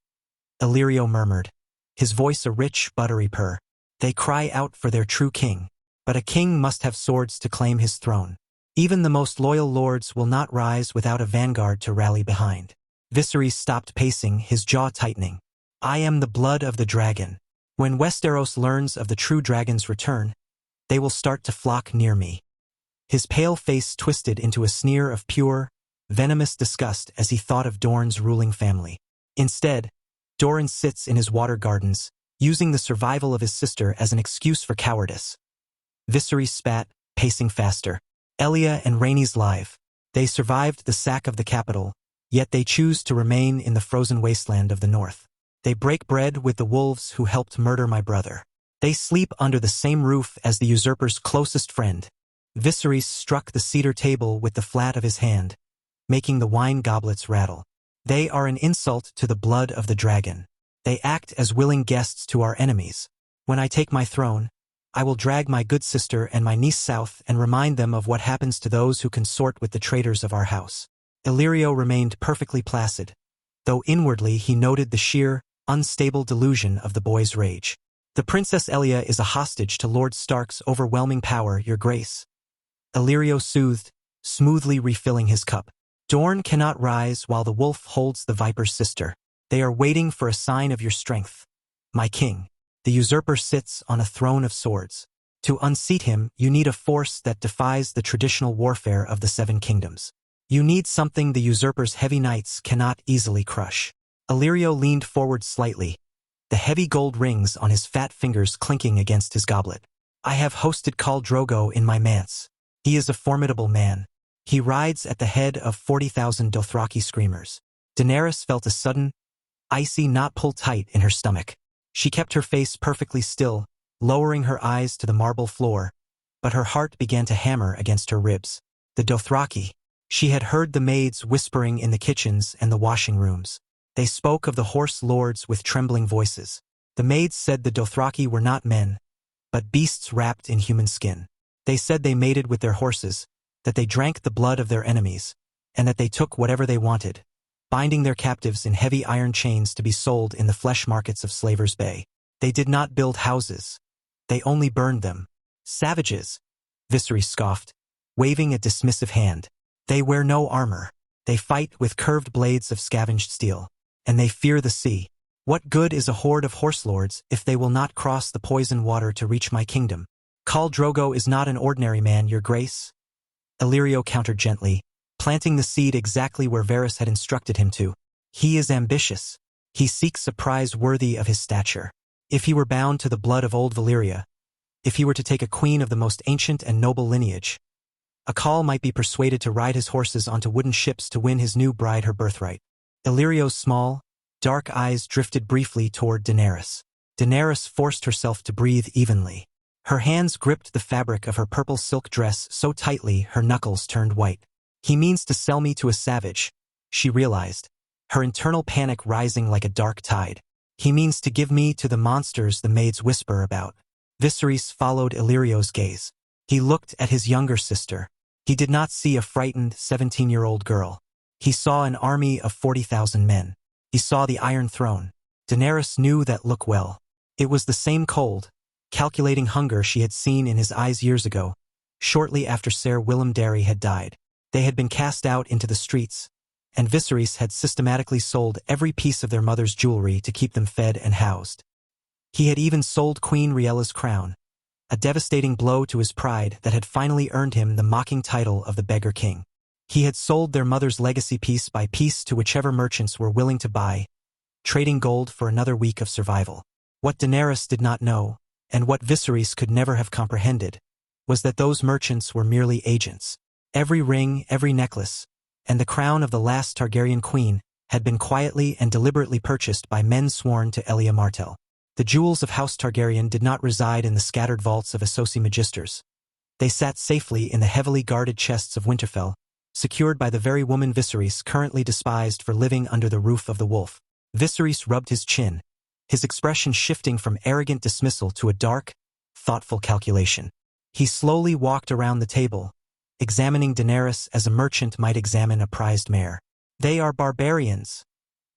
Illyrio murmured, his voice a rich, buttery purr. "They cry out for their true king, but a king must have swords to claim his throne. Even the most loyal lords will not rise without a vanguard to rally behind." Viserys stopped pacing, his jaw tightening. "I am the blood of the dragon. When Westeros learns of the true dragon's return, they will start to flock near me." His pale face twisted into a sneer of pure, venomous disgust as he thought of Dorne's ruling family. Instead, Doran sits in his water gardens, using the survival of his sister as an excuse for cowardice. Viserys spat, pacing faster. "Elia and Rhaenys live. They survived the sack of the capital, yet they choose to remain in the frozen wasteland of the north. They break bread with the wolves who helped murder my brother. They sleep under the same roof as the usurper's closest friend." Viserys struck the cedar table with the flat of his hand, making the wine goblets rattle. "They are an insult to the blood of the dragon. They act as willing guests to our enemies. When I take my throne, I will drag my good sister and my niece south and remind them of what happens to those who consort with the traitors of our house." Illyrio remained perfectly placid, though inwardly he noted the sheer, unstable delusion of the boy's rage. "The Princess Elia is a hostage to Lord Stark's overwhelming power, your grace," Illyrio soothed, smoothly refilling his cup. "Dorne cannot rise while the wolf holds the viper's sister. They are waiting for a sign of your strength. My king, the usurper sits on a throne of swords. To unseat him, you need a force that defies the traditional warfare of the Seven Kingdoms. You need something the usurper's heavy knights cannot easily crush." Illyrio leaned forward slightly, the heavy gold rings on his fat fingers clinking against his goblet. "I have hosted Khal Drogo in my manse. He is a formidable man. He rides at the head of 40,000 Dothraki screamers." Daenerys felt a sudden, icy knot pull tight in her stomach. She kept her face perfectly still, lowering her eyes to the marble floor, but her heart began to hammer against her ribs. The Dothraki, She had heard the maids whispering in the kitchens and the washing rooms. They spoke of the horse lords with trembling voices. The maids said the Dothraki were not men, but beasts wrapped in human skin. They said they mated with their horses, that they drank the blood of their enemies, and that they took whatever they wanted, binding their captives in heavy iron chains to be sold in the flesh markets of Slavers' Bay. They did not build houses. They only burned them. Savages, Viserys scoffed, waving a dismissive hand. They wear no armor. They fight with curved blades of scavenged steel, and they fear the sea. What good is a horde of horse lords if they will not cross the poison water to reach my kingdom? Khal Drogo is not an ordinary man, your grace. Illyrio countered gently, planting the seed exactly where Varys had instructed him to. He is ambitious. He seeks a prize worthy of his stature. If he were bound to the blood of old Valyria, if he were to take a queen of the most ancient and noble lineage, a Khal might be persuaded to ride his horses onto wooden ships to win his new bride her birthright. Illyrio's small, dark eyes drifted briefly toward Daenerys. Daenerys forced herself to breathe evenly. Her hands gripped the fabric of her purple silk dress so tightly her knuckles turned white. He means to sell me to a savage, she realized, her internal panic rising like a dark tide. He means to give me to the monsters the maids whisper about. Viserys followed Illyrio's gaze. He looked at his younger sister. He did not see a frightened 17-year-old girl. He saw an army of 40,000 men. He saw the Iron Throne. Daenerys knew that look well. It was the same cold, calculating hunger she had seen in his eyes years ago, shortly after Ser Willem Darry had died. They had been cast out into the streets, and Viserys had systematically sold every piece of their mother's jewelry to keep them fed and housed. He had even sold Queen Riella's crown, a devastating blow to his pride that had finally earned him the mocking title of the Beggar King. He had sold their mother's legacy piece by piece to whichever merchants were willing to buy, trading gold for another week of survival. What Daenerys did not know, and what Viserys could never have comprehended, was that those merchants were merely agents. Every ring, every necklace, and the crown of the last Targaryen queen had been quietly and deliberately purchased by men sworn to Elia Martell. The jewels of House Targaryen did not reside in the scattered vaults of Associ Magisters. They sat safely in the heavily guarded chests of Winterfell, secured by the very woman Viserys currently despised for living under the roof of the wolf. Viserys rubbed his chin, his expression shifting from arrogant dismissal to a dark, thoughtful calculation. He slowly walked around the table, examining Daenerys as a merchant might examine a prized mare. They are barbarians,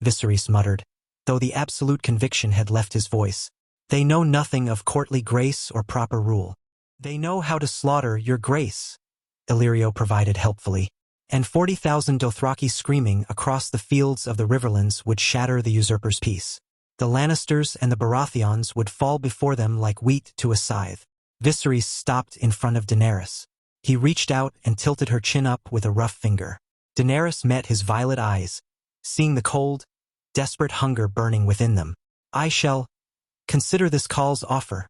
Viserys muttered, though the absolute conviction had left his voice. They know nothing of courtly grace or proper rule. They know how to slaughter your grace, Illyrio provided helpfully. And 40,000 Dothraki screaming across the fields of the Riverlands would shatter the usurper's peace. The Lannisters and the Baratheons would fall before them like wheat to a scythe. Viserys stopped in front of Daenerys. He reached out and tilted her chin up with a rough finger. Daenerys met his violet eyes, seeing the cold, desperate hunger burning within them. I shall consider this Khal's offer,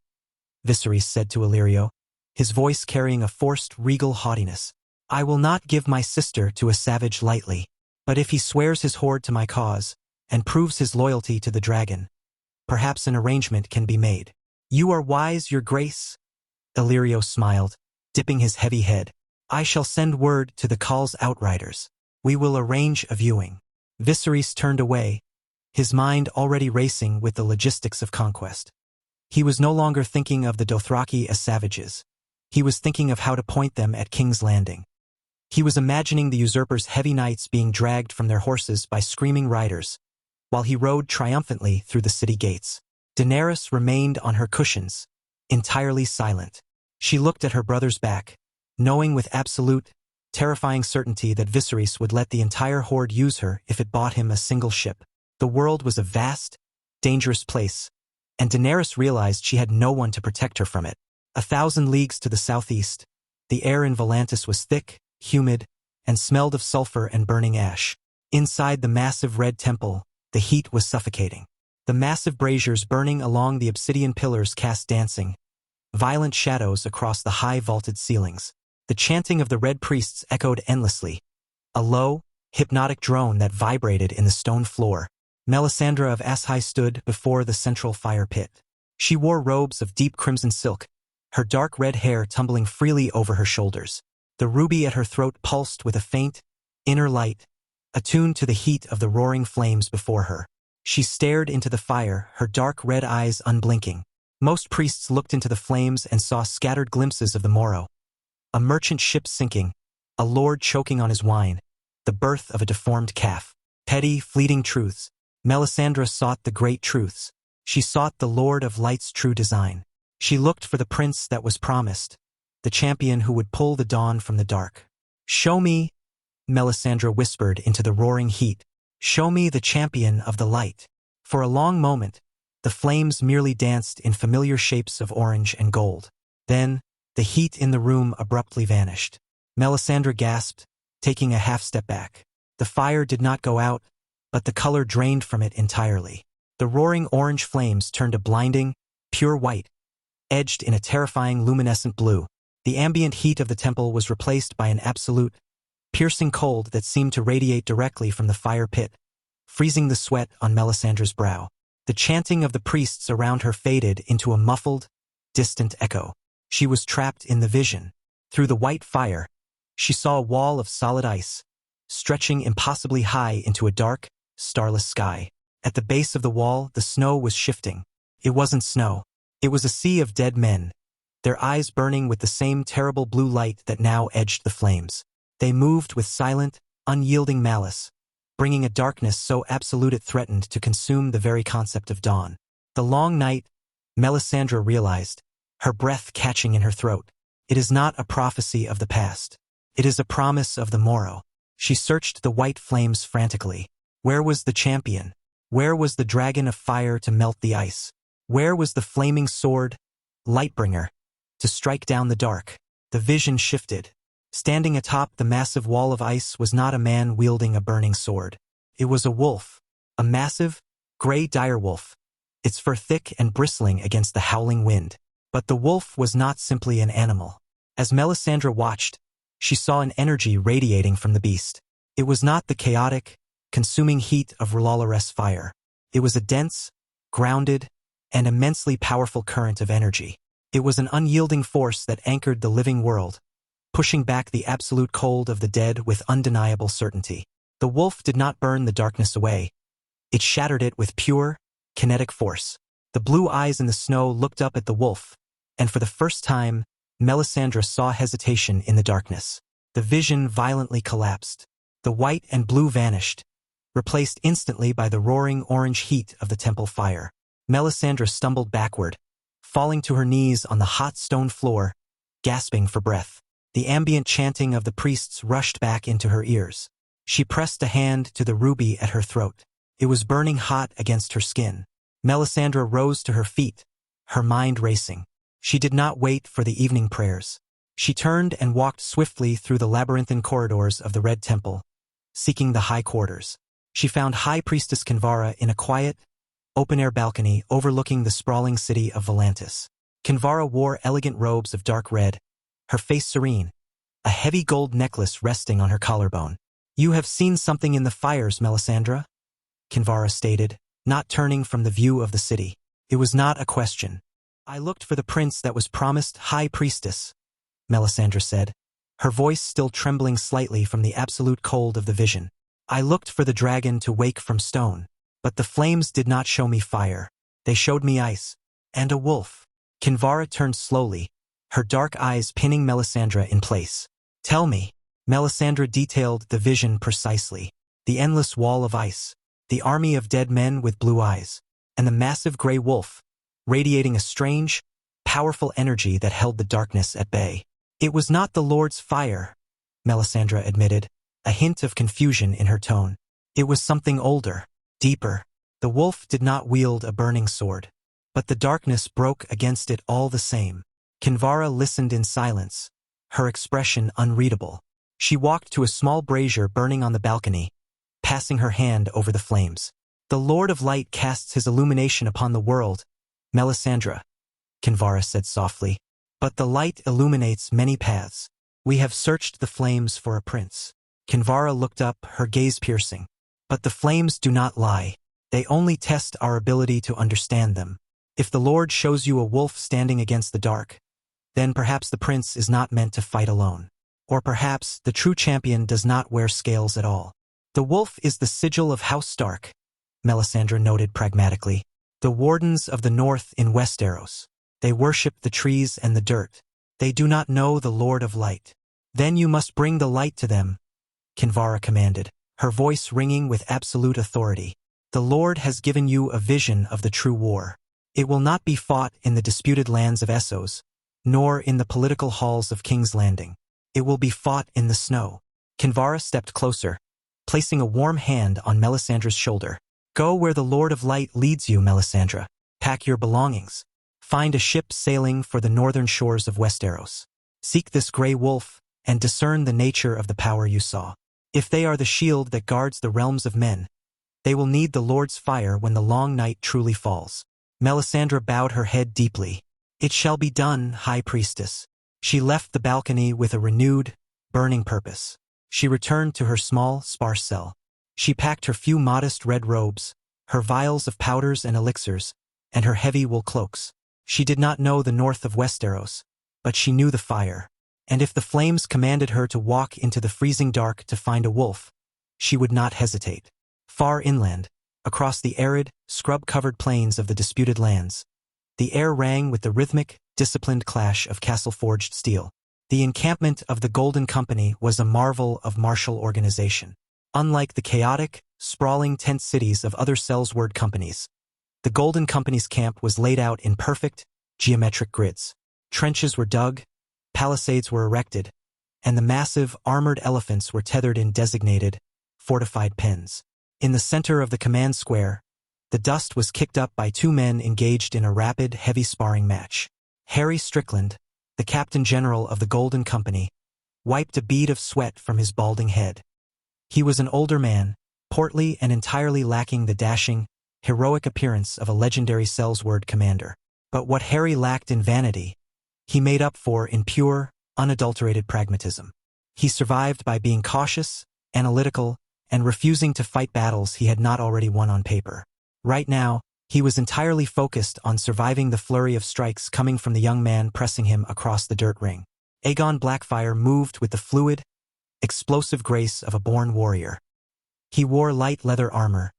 Viserys said to Illyrio, his voice carrying a forced regal haughtiness. I will not give my sister to a savage lightly, but if he swears his hoard to my cause, and proves his loyalty to the dragon, perhaps an arrangement can be made. You are wise, your grace, Illyrio smiled, dipping his heavy head. I shall send word to the Khal's outriders. We will arrange a viewing. Viserys turned away, his mind already racing with the logistics of conquest. He was no longer thinking of the Dothraki as savages. He was thinking of how to point them at King's Landing. He was imagining the usurper's heavy knights being dragged from their horses by screaming riders, while he rode triumphantly through the city gates. Daenerys remained on her cushions, entirely silent. She looked at her brother's back, knowing with absolute, terrifying certainty that Viserys would let the entire horde use her if it bought him a single ship. The world was a vast, dangerous place, and Daenerys realized she had no one to protect her from it. 1,000 leagues to the southeast, the air in Volantis was thick, humid, and smelled of sulfur and burning ash. Inside the massive red temple, the heat was suffocating. The massive braziers burning along the obsidian pillars cast dancing, violent shadows across the high vaulted ceilings. The chanting of the red priests echoed endlessly, a low, hypnotic drone that vibrated in the stone floor. Melisandre of Ashai stood before the central fire pit. She wore robes of deep crimson silk, her dark red hair tumbling freely over her shoulders. The ruby at her throat pulsed with a faint, inner light, attuned to the heat of the roaring flames before her. She stared into the fire, her dark red eyes unblinking. Most priests looked into the flames and saw scattered glimpses of the morrow. A merchant ship sinking, a lord choking on his wine, the birth of a deformed calf. Petty, fleeting truths. Melisandre sought the great truths. She sought the Lord of Light's true design. She looked for the prince that was promised, the champion who would pull the dawn from the dark. "Show me," Melisandre whispered into the roaring heat. "Show me the champion of the light." For a long moment, the flames merely danced in familiar shapes of orange and gold. Then, the heat in the room abruptly vanished. Melisandre gasped, taking a half-step back. The fire did not go out, but the color drained from it entirely. The roaring orange flames turned a blinding, pure white, edged in a terrifying luminescent blue. The ambient heat of the temple was replaced by an absolute, piercing cold that seemed to radiate directly from the fire pit, freezing the sweat on Melisandre's brow. The chanting of the priests around her faded into a muffled, distant echo. She was trapped in the vision. Through the white fire, she saw a wall of solid ice, stretching impossibly high into a dark, starless sky. At the base of the wall, the snow was shifting. It wasn't snow. It was a sea of dead men, their eyes burning with the same terrible blue light that now edged the flames. They moved with silent, unyielding malice, bringing a darkness so absolute it threatened to consume the very concept of dawn. The long night, Melisandre realized, her breath catching in her throat. It is not a prophecy of the past. It is a promise of the morrow. She searched the white flames frantically. Where was the champion? Where was the dragon of fire to melt the ice? Where was the flaming sword, Lightbringer, to strike down the dark? The vision shifted. Standing atop the massive wall of ice was not a man wielding a burning sword. It was a wolf, a massive, gray direwolf, its fur thick and bristling against the howling wind. But the wolf was not simply an animal. As Melisandre watched, she saw an energy radiating from the beast. It was not the chaotic, consuming heat of R'hllor's fire. It was a dense, grounded, and immensely powerful current of energy. It was an unyielding force that anchored the living world, pushing back the absolute cold of the dead with undeniable certainty. The wolf did not burn the darkness away. It shattered it with pure, kinetic force. The blue eyes in the snow looked up at the wolf, and for the first time, Melisandre saw hesitation in the darkness. The vision violently collapsed. The white and blue vanished, replaced instantly by the roaring orange heat of the temple fire. Melisandre stumbled backward, falling to her knees on the hot stone floor, gasping for breath. The ambient chanting of the priests rushed back into her ears. She pressed a hand to the ruby at her throat. It was burning hot against her skin. Melisandre rose to her feet, her mind racing. She did not wait for the evening prayers. She turned and walked swiftly through the labyrinthine corridors of the Red Temple, seeking the high quarters. She found High Priestess Kinvara in a quiet, open-air balcony overlooking the sprawling city of Volantis. Kinvara wore elegant robes of dark red, her face serene, a heavy gold necklace resting on her collarbone. "You have seen something in the fires, Melisandre," Kinvara stated, not turning from the view of the city. It was not a question. "I looked for the prince that was promised, High Priestess," Melisandre said, her voice still trembling slightly from the absolute cold of the vision. "I looked for the dragon to wake from stone. But the flames did not show me fire. They showed me ice. And a wolf." Kinvara turned slowly, her dark eyes pinning Melisandre in place. "Tell me." Melisandre detailed the vision precisely. The endless wall of ice, the army of dead men with blue eyes, and the massive gray wolf, radiating a strange, powerful energy that held the darkness at bay. "It was not the Lord's fire," Melisandre admitted, a hint of confusion in her tone. "It was something older, deeper." The wolf did not wield a burning sword, but the darkness broke against it all the same. Kinvara listened in silence, her expression unreadable. She walked to a small brazier burning on the balcony, passing her hand over the flames. "The Lord of Light casts his illumination upon the world, Melisandre," Kinvara said softly. "But the light illuminates many paths. We have searched the flames for a prince." Kinvara looked up, her gaze piercing. "But the flames do not lie. They only test our ability to understand them. If the Lord shows you a wolf standing against the dark, then perhaps the prince is not meant to fight alone. Or perhaps the true champion does not wear scales at all. The wolf is the sigil of House Stark, Melisandre noted pragmatically. The wardens of the north in Westeros. They worship the trees and the dirt. They do not know the Lord of Light. Then you must bring the light to them, Kinvara commanded, her voice ringing with absolute authority. The Lord has given you a vision of the true war. It will not be fought in the disputed lands of Essos, nor in the political halls of King's Landing. It will be fought in the snow. Kinvara stepped closer, placing a warm hand on Melisandre's shoulder. Go where the Lord of Light leads you, Melisandre. Pack your belongings. Find a ship sailing for the northern shores of Westeros. Seek this gray wolf, and discern the nature of the power you saw. If they are the shield that guards the realms of men, they will need the Lord's fire when the long night truly falls. Melisandre bowed her head deeply. It shall be done, High Priestess. She left the balcony with a renewed, burning purpose. She returned to her small, sparse cell. She packed her few modest red robes, her vials of powders and elixirs, and her heavy wool cloaks. She did not know the north of Westeros, but she knew the fire. And if the flames commanded her to walk into the freezing dark to find a wolf, she would not hesitate. Far inland, across the arid, scrub-covered plains of the disputed lands, the air rang with the rhythmic, disciplined clash of castle-forged steel. The encampment of the Golden Company was a marvel of martial organization. Unlike the chaotic, sprawling tent cities of other Sellsword companies, the Golden Company's camp was laid out in perfect, geometric grids. Trenches were dug, palisades were erected, and the massive, armored elephants were tethered in designated, fortified pens. In the center of the command square, the dust was kicked up by two men engaged in a rapid, heavy sparring match. Harry Strickland, the Captain General of the Golden Company, wiped a bead of sweat from his balding head. He was an older man, portly and entirely lacking the dashing, heroic appearance of a legendary Sellsword commander. But what Harry lacked in vanity, he made up for in pure, unadulterated pragmatism. He survived by being cautious, analytical, and refusing to fight battles he had not already won on paper. Right now, he was entirely focused on surviving the flurry of strikes coming from the young man pressing him across the dirt ring. Aegon Blackfyre moved with the fluid, explosive grace of a born warrior. He wore light leather armor,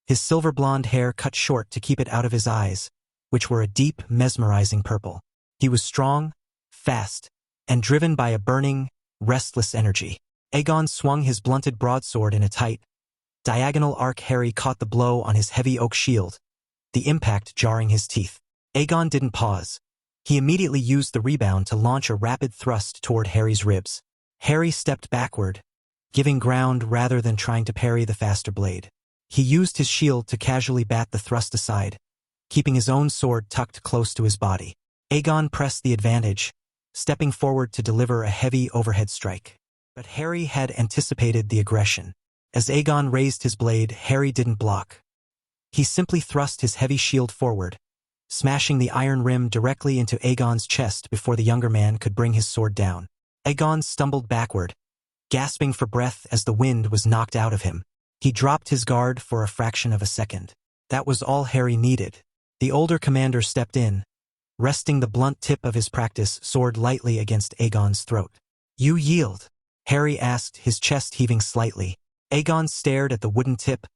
his silver-blonde hair cut short to keep it out of his eyes, which were a deep, mesmerizing purple. He was strong, fast, and driven by a burning, restless energy. Aegon swung his blunted broadsword in a tight, diagonal arc. Harry caught the blow on his heavy oak shield, the impact jarring his teeth. Aegon didn't pause. He immediately used the rebound to launch a rapid thrust toward Harry's ribs. Harry stepped backward, giving ground rather than trying to parry the faster blade. He used his shield to casually bat the thrust aside, keeping his own sword tucked close to his body. Aegon pressed the advantage, stepping forward to deliver a heavy overhead strike. But Harry had anticipated the aggression. As Aegon raised his blade, Harry didn't block. He simply thrust his heavy shield forward, smashing the iron rim directly into Aegon's chest before the younger man could bring his sword down. Aegon stumbled backward, gasping for breath as the wind was knocked out of him. He dropped his guard for a fraction of a second. That was all Harry needed. The older commander stepped in, resting the blunt tip of his practice sword lightly against Aegon's throat. "You yield?" Harry asked, his chest heaving slightly. Aegon stared at the wooden tip,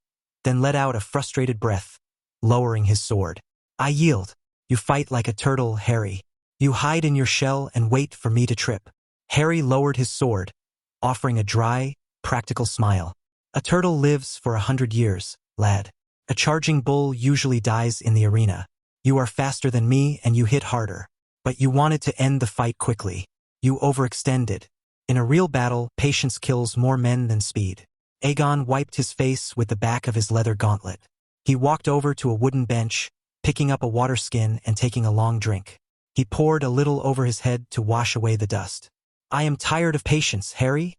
then let out a frustrated breath, lowering his sword. "I yield. You fight like a turtle, Harry. You hide in your shell and wait for me to trip." Harry lowered his sword, offering a dry, practical smile. "A turtle lives for 100 years, lad. A charging bull usually dies in the arena. You are faster than me and you hit harder. But you wanted to end the fight quickly. You overextended. In a real battle, patience kills more men than speed." Aegon wiped his face with the back of his leather gauntlet. He walked over to a wooden bench, picking up a water skin and taking a long drink. He poured a little over his head to wash away the dust. "I am tired of patience, Harry,"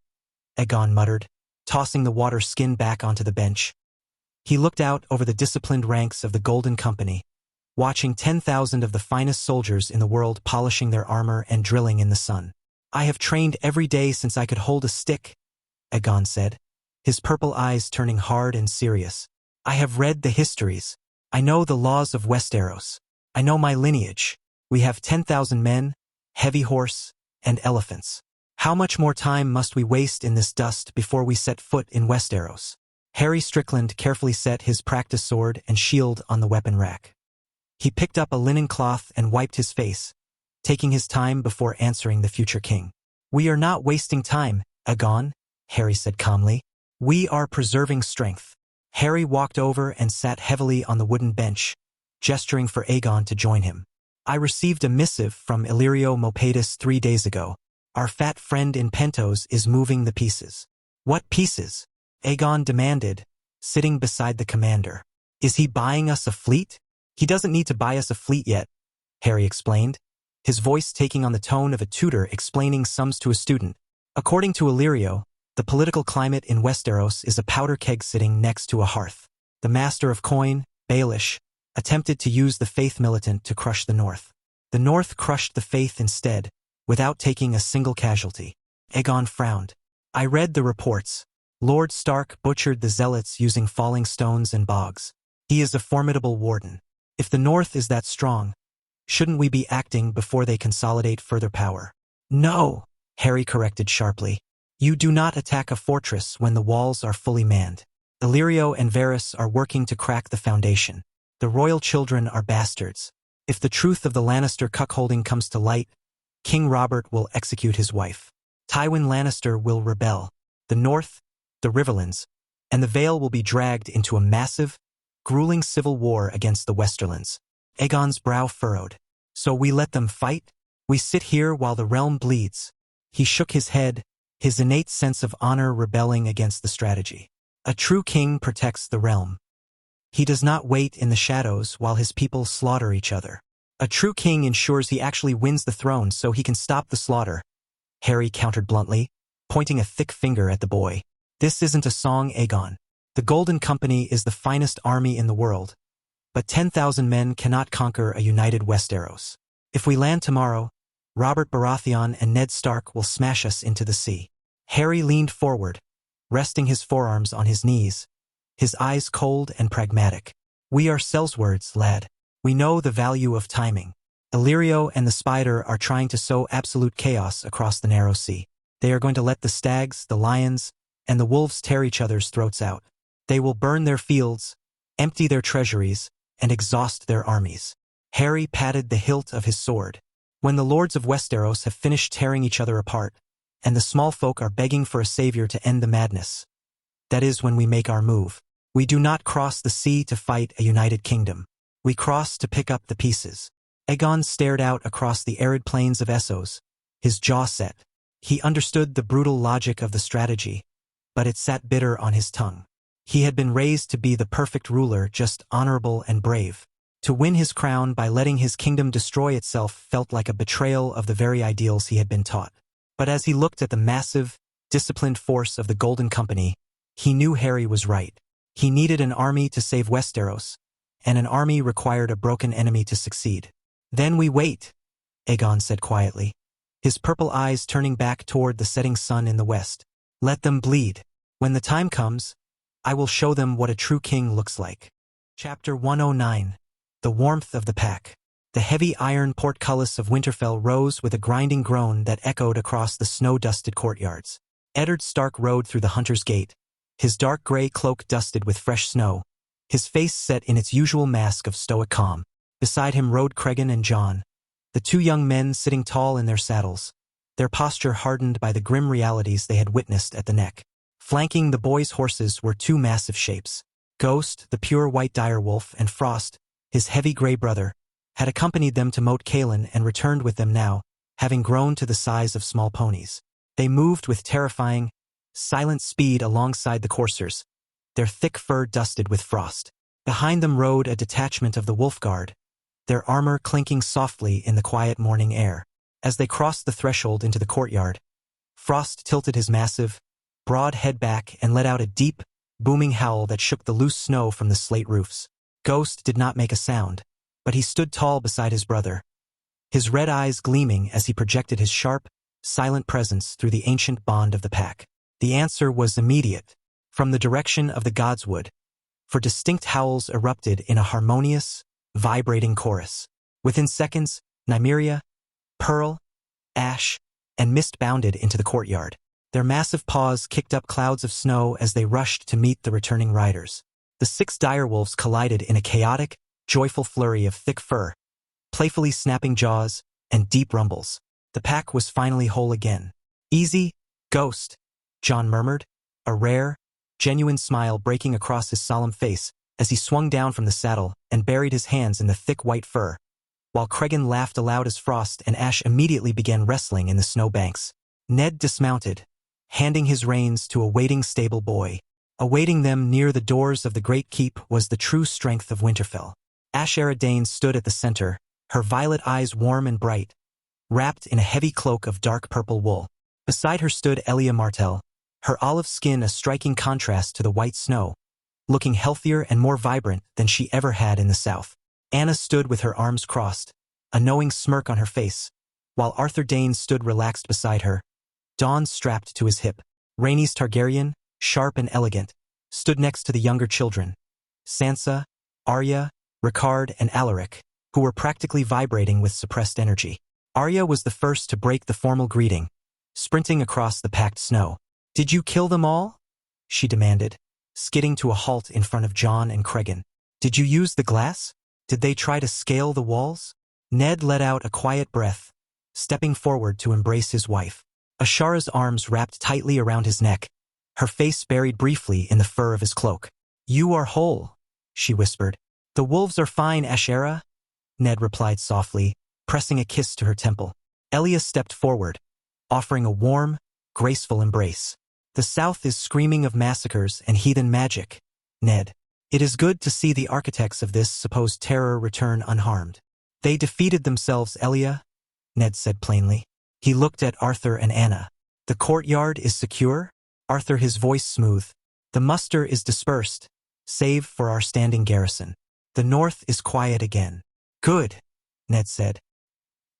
Aegon muttered, tossing the water skin back onto the bench. He looked out over the disciplined ranks of the Golden Company, watching 10,000 of the finest soldiers in the world polishing their armor and drilling in the sun. "I have trained every day since I could hold a stick," Aegon said, his purple eyes turning hard and serious. "I have read the histories. I know the laws of Westeros. I know my lineage. We have 10,000 men, heavy horse, and elephants. How much more time must we waste in this dust before we set foot in Westeros? Harry Strickland carefully set his practice sword and shield on the weapon rack. He picked up a linen cloth and wiped his face, taking his time before answering the future king. We are not wasting time, Aegon, Harry said calmly. We are preserving strength. Harry walked over and sat heavily on the wooden bench, gesturing for Aegon to join him. I received a missive from Illyrio Mopatis 3 days ago. Our fat friend in Pentos is moving the pieces. What pieces? Aegon demanded, sitting beside the commander. Is he buying us a fleet? He doesn't need to buy us a fleet yet, Harry explained, his voice taking on the tone of a tutor explaining sums to a student. According to Illyrio, the political climate in Westeros is a powder keg sitting next to a hearth. The master of coin, Baelish, attempted to use the Faith militant to crush the North. The North crushed the Faith instead, without taking a single casualty. Aegon frowned. I read the reports. Lord Stark butchered the Zealots using falling stones and bogs. He is a formidable warden. If the North is that strong, shouldn't we be acting before they consolidate further power? No, Harry corrected sharply. You do not attack a fortress when the walls are fully manned. Illyrio and Varys are working to crack the foundation. The royal children are bastards. If the truth of the Lannister cuckolding comes to light, King Robert will execute his wife. Tywin Lannister will rebel. The North, the Riverlands, and the Vale will be dragged into a massive, grueling civil war against the Westerlands. Aegon's brow furrowed. So we let them fight? We sit here while the realm bleeds. He shook his head, his innate sense of honor rebelling against the strategy. A true king protects the realm. He does not wait in the shadows while his people slaughter each other. A true king ensures he actually wins the throne so he can stop the slaughter, Harry countered bluntly, pointing a thick finger at the boy. This isn't a song, Aegon. The Golden Company is the finest army in the world, but 10,000 men cannot conquer a united Westeros. If we land tomorrow, Robert Baratheon and Ned Stark will smash us into the sea. Harry leaned forward, resting his forearms on his knees, his eyes cold and pragmatic. We are Sellswords, lad. We know the value of timing. Illyrio and the Spider are trying to sow absolute chaos across the narrow sea. They are going to let the stags, the lions, and the wolves tear each other's throats out. They will burn their fields, empty their treasuries, and exhaust their armies. Harry patted the hilt of his sword. When the lords of Westeros have finished tearing each other apart, and the small folk are begging for a savior to end the madness, that is when we make our move. We do not cross the sea to fight a united kingdom. We cross to pick up the pieces. Aegon stared out across the arid plains of Essos, his jaw set. He understood the brutal logic of the strategy, but it sat bitter on his tongue. He had been raised to be the perfect ruler, just honorable and brave. To win his crown by letting his kingdom destroy itself felt like a betrayal of the very ideals he had been taught. But as he looked at the massive, disciplined force of the Golden Company, he knew Harry was right. He needed an army to save Westeros, and an army required a broken enemy to succeed. Then we wait, Aegon said quietly, his purple eyes turning back toward the setting sun in the west. Let them bleed. When the time comes, I will show them what a true king looks like. Chapter 109. The Warmth of the Pack. The heavy iron portcullis of Winterfell rose with a grinding groan that echoed across the snow-dusted courtyards. Eddard Stark rode through the Hunter's Gate, his dark gray cloak dusted with fresh snow, his face set in its usual mask of stoic calm. Beside him rode Cregan and Jon, the two young men sitting tall in their saddles, their posture hardened by the grim realities they had witnessed at the neck. Flanking the boys' horses were two massive shapes. Ghost, the pure white direwolf, and Frost, his heavy gray brother, had accompanied them to Moat Cailin and returned with them now, having grown to the size of small ponies. They moved with terrifying, silent speed alongside the coursers, their thick fur dusted with frost. Behind them rode a detachment of the Wolf Guard, their armor clinking softly in the quiet morning air. As they crossed the threshold into the courtyard, Frost tilted his massive, broad head back and let out a deep, booming howl that shook the loose snow from the slate roofs. Ghost did not make a sound, but he stood tall beside his brother, his red eyes gleaming as he projected his sharp, silent presence through the ancient bond of the pack. The answer was immediate, from the direction of the Godswood, for distinct howls erupted in a harmonious, vibrating chorus. Within seconds, Nymeria, Pearl, Ash, and mist bounded into the courtyard. Their massive paws kicked up clouds of snow as they rushed to meet the returning riders. The 6 direwolves collided in a chaotic, joyful flurry of thick fur, playfully snapping jaws, and deep rumbles. The pack was finally whole again. "Easy, Ghost," Jon murmured, a rare, genuine smile breaking across his solemn face as he swung down from the saddle and buried his hands in the thick white fur, while Cregan laughed aloud as Frost and Ash immediately began wrestling in the snow banks. Ned dismounted, handing his reins to a waiting stable boy. Awaiting them near the doors of the Great Keep was the true strength of Winterfell. Ashera Dane stood at the center, her violet eyes warm and bright, wrapped in a heavy cloak of dark purple wool. Beside her stood Elia Martell, her olive skin a striking contrast to the white snow, looking healthier and more vibrant than she ever had in the south. Anna stood with her arms crossed, a knowing smirk on her face, while Arthur Dane stood relaxed beside her, Dawn strapped to his hip. Rhaenys Targaryen, sharp and elegant, stood next to the younger children, Sansa, Arya, Ricard, and Alaric, who were practically vibrating with suppressed energy. Arya was the first to break the formal greeting, sprinting across the packed snow. "Did you kill them all?" she demanded, skidding to a halt in front of Jon and Cregan. "Did you use the glass? Did they try to scale the walls?" Ned let out a quiet breath, stepping forward to embrace his wife. Ashara's arms wrapped tightly around his neck, her face buried briefly in the fur of his cloak. "You are whole," she whispered. "The wolves are fine, Ashera," Ned replied softly, pressing a kiss to her temple. Elia stepped forward, offering a warm, graceful embrace. "The South is screaming of massacres and heathen magic, Ned. It is good to see the architects of this supposed terror return unharmed." "They defeated themselves, Elia," Ned said plainly. He looked at Arthur and Anna. "The courtyard is secure?" Arthur, his voice smooth. "The muster is dispersed, save for our standing garrison. The north is quiet again." "Good," Ned said.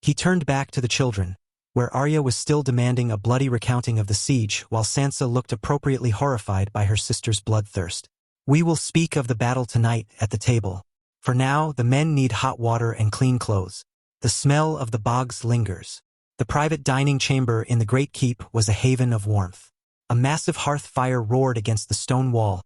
He turned back to the children, where Arya was still demanding a bloody recounting of the siege while Sansa looked appropriately horrified by her sister's bloodthirst. "We will speak of the battle tonight at the table. For now, the men need hot water and clean clothes. The smell of the bogs lingers." The private dining chamber in the Great Keep was a haven of warmth. A massive hearth fire roared against the stone wall,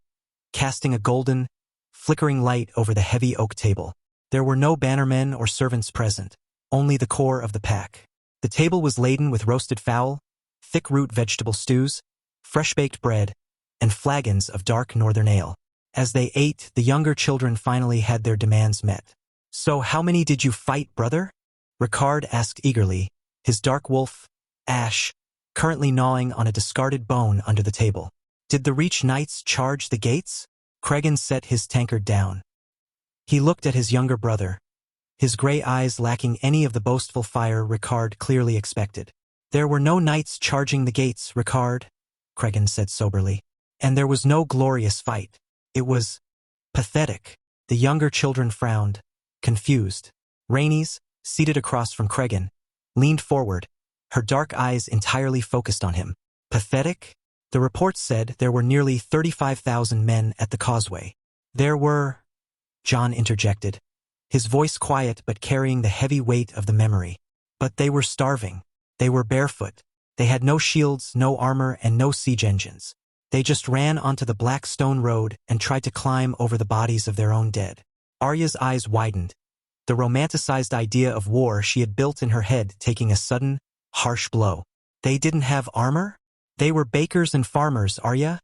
casting a golden, flickering light over the heavy oak table. There were no bannermen or servants present, only the core of the pack. The table was laden with roasted fowl, thick root vegetable stews, fresh-baked bread, and flagons of dark northern ale. As they ate, the younger children finally had their demands met. "So how many did you fight, brother?" Ricard asked eagerly, his dark wolf, Ash, currently gnawing on a discarded bone under the table. "Did the Reach Knights charge the gates?" Cregan set his tankard down. He looked at his younger brother, his gray eyes lacking any of the boastful fire Ricard clearly expected. "There were no knights charging the gates, Ricard," Cregan said soberly. "And there was no glorious fight. It was pathetic." The younger children frowned, confused. Rhaenys, seated across from Cregan, leaned forward, her dark eyes entirely focused on him. "Pathetic?" The reports said there were nearly 35,000 men at the causeway. "There were," Jon interjected, his voice quiet but carrying the heavy weight of the memory. "But they were starving. They were barefoot. They had no shields, no armor, and no siege engines. They just ran onto the black stone road and tried to climb over the bodies of their own dead." Arya's eyes widened, the romanticized idea of war she had built in her head taking a sudden, harsh blow. "They didn't have armor? They were bakers and farmers, Arya,"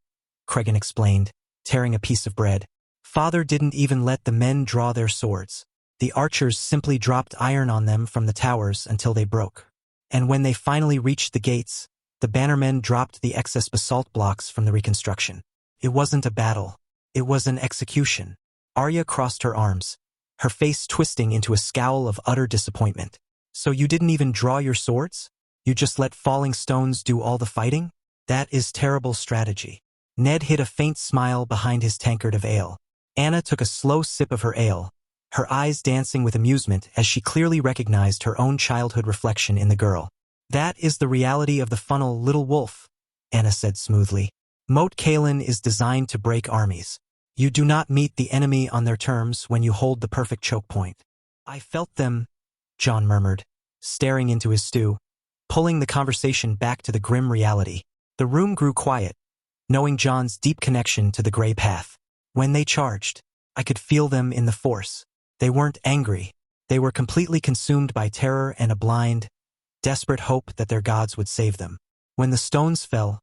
Cregan explained, tearing a piece of bread. "Father didn't even let the men draw their swords. The archers simply dropped iron on them from the towers until they broke. And when they finally reached the gates, the bannermen dropped the excess basalt blocks from the reconstruction. It wasn't a battle. It was an execution." Arya crossed her arms, her face twisting into a scowl of utter disappointment. "So you didn't even draw your swords? You just let falling stones do all the fighting? That is terrible strategy." Ned hid a faint smile behind his tankard of ale. Anna took a slow sip of her ale, her eyes dancing with amusement as she clearly recognized her own childhood reflection in the girl. "That is the reality of the funnel, little wolf," Anna said smoothly. "Moat Cailin is designed to break armies. You do not meet the enemy on their terms when you hold the perfect choke point." "I felt them," Jon murmured, staring into his stew, pulling the conversation back to the grim reality. The room grew quiet, knowing Jon's deep connection to the Grey Path. When they charged, I could feel them in the force. They weren't angry. They were completely consumed by terror and a blind, desperate hope that their gods would save them. When the stones fell,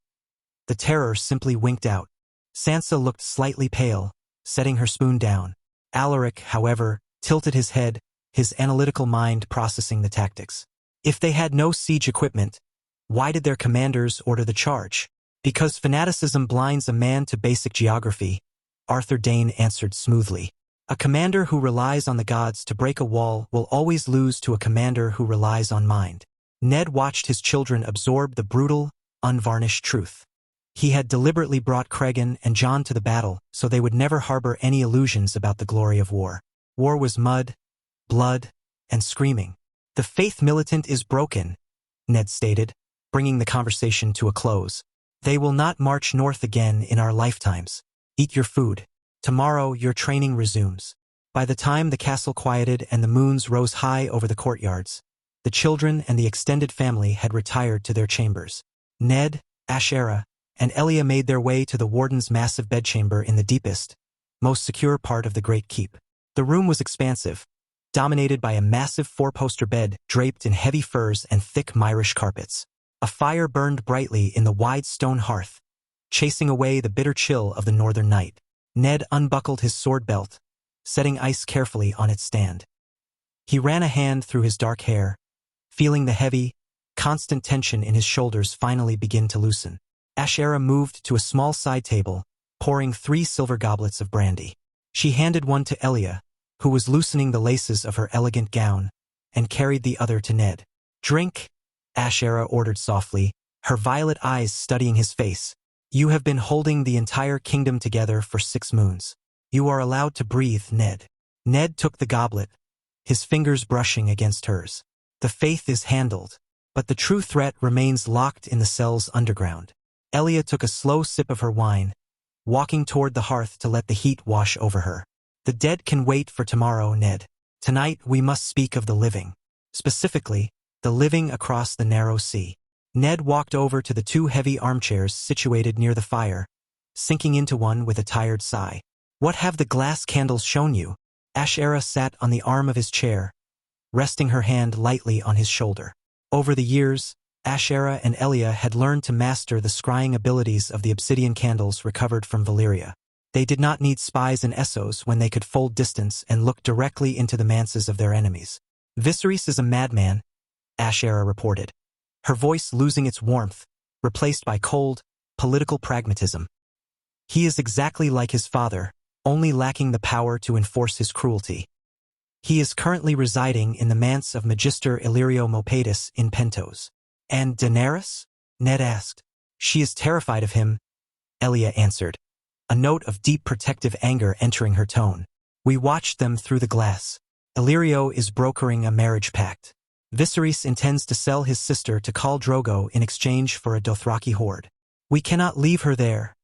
the terror simply winked out. Sansa looked slightly pale, setting her spoon down. Alaric, however, tilted his head, his analytical mind processing the tactics. If they had no siege equipment, why did their commanders order the charge? Because fanaticism blinds a man to basic geography, Arthur Dayne answered smoothly. A commander who relies on the gods to break a wall will always lose to a commander who relies on mind. Ned watched his children absorb the brutal, unvarnished truth. He had deliberately brought Cregan and Jon to the battle so they would never harbor any illusions about the glory of war. War was mud, blood, and screaming. The faith militant is broken, Ned stated, bringing the conversation to a close. They will not march north again in our lifetimes. Eat your food. Tomorrow your training resumes. By the time the castle quieted and the moons rose high over the courtyards, the children and the extended family had retired to their chambers. Ned, Ashera, and Elia made their way to the warden's massive bedchamber in the deepest, most secure part of the Great Keep. The room was expansive, dominated by a massive four-poster bed draped in heavy furs and thick Myrish carpets. A fire burned brightly in the wide stone hearth, chasing away the bitter chill of the northern night. Ned unbuckled his sword belt, setting ice carefully on its stand. He ran a hand through his dark hair, feeling the heavy, constant tension in his shoulders finally begin to loosen. Ashera moved to a small side table, pouring 3 silver goblets of brandy. She handed one to Elia, who was loosening the laces of her elegant gown, and carried the other to Ned. "Drink," Ashera ordered softly, her violet eyes studying his face. "You have been holding the entire kingdom together for 6 moons. You are allowed to breathe, Ned." Ned took the goblet, his fingers brushing against hers. The faith is handled, but the true threat remains locked in the cell's underground. Elia took a slow sip of her wine, walking toward the hearth to let the heat wash over her. "The dead can wait for tomorrow, Ned. Tonight we must speak of the living. Specifically, the living across the narrow sea." Ned walked over to the 2 heavy armchairs situated near the fire, sinking into one with a tired sigh. "What have the glass candles shown you?" Ashera sat on the arm of his chair, resting her hand lightly on his shoulder. Over the years, Ashera and Elia had learned to master the scrying abilities of the obsidian candles recovered from Valyria. They did not need spies and Essos when they could fold distance and look directly into the manses of their enemies. "Viserys is a madman," Ashera reported, her voice losing its warmth, replaced by cold, political pragmatism. "He is exactly like his father, only lacking the power to enforce his cruelty. He is currently residing in the manse of Magister Illyrio Mopatis in Pentos." "And Daenerys?" Ned asked. "She is terrified of him," Elia answered, a note of deep protective anger entering her tone. "We watched them through the glass. Illyrio is brokering a marriage pact. Viserys intends to sell his sister to Khal Drogo in exchange for a Dothraki horde. We cannot leave her there,"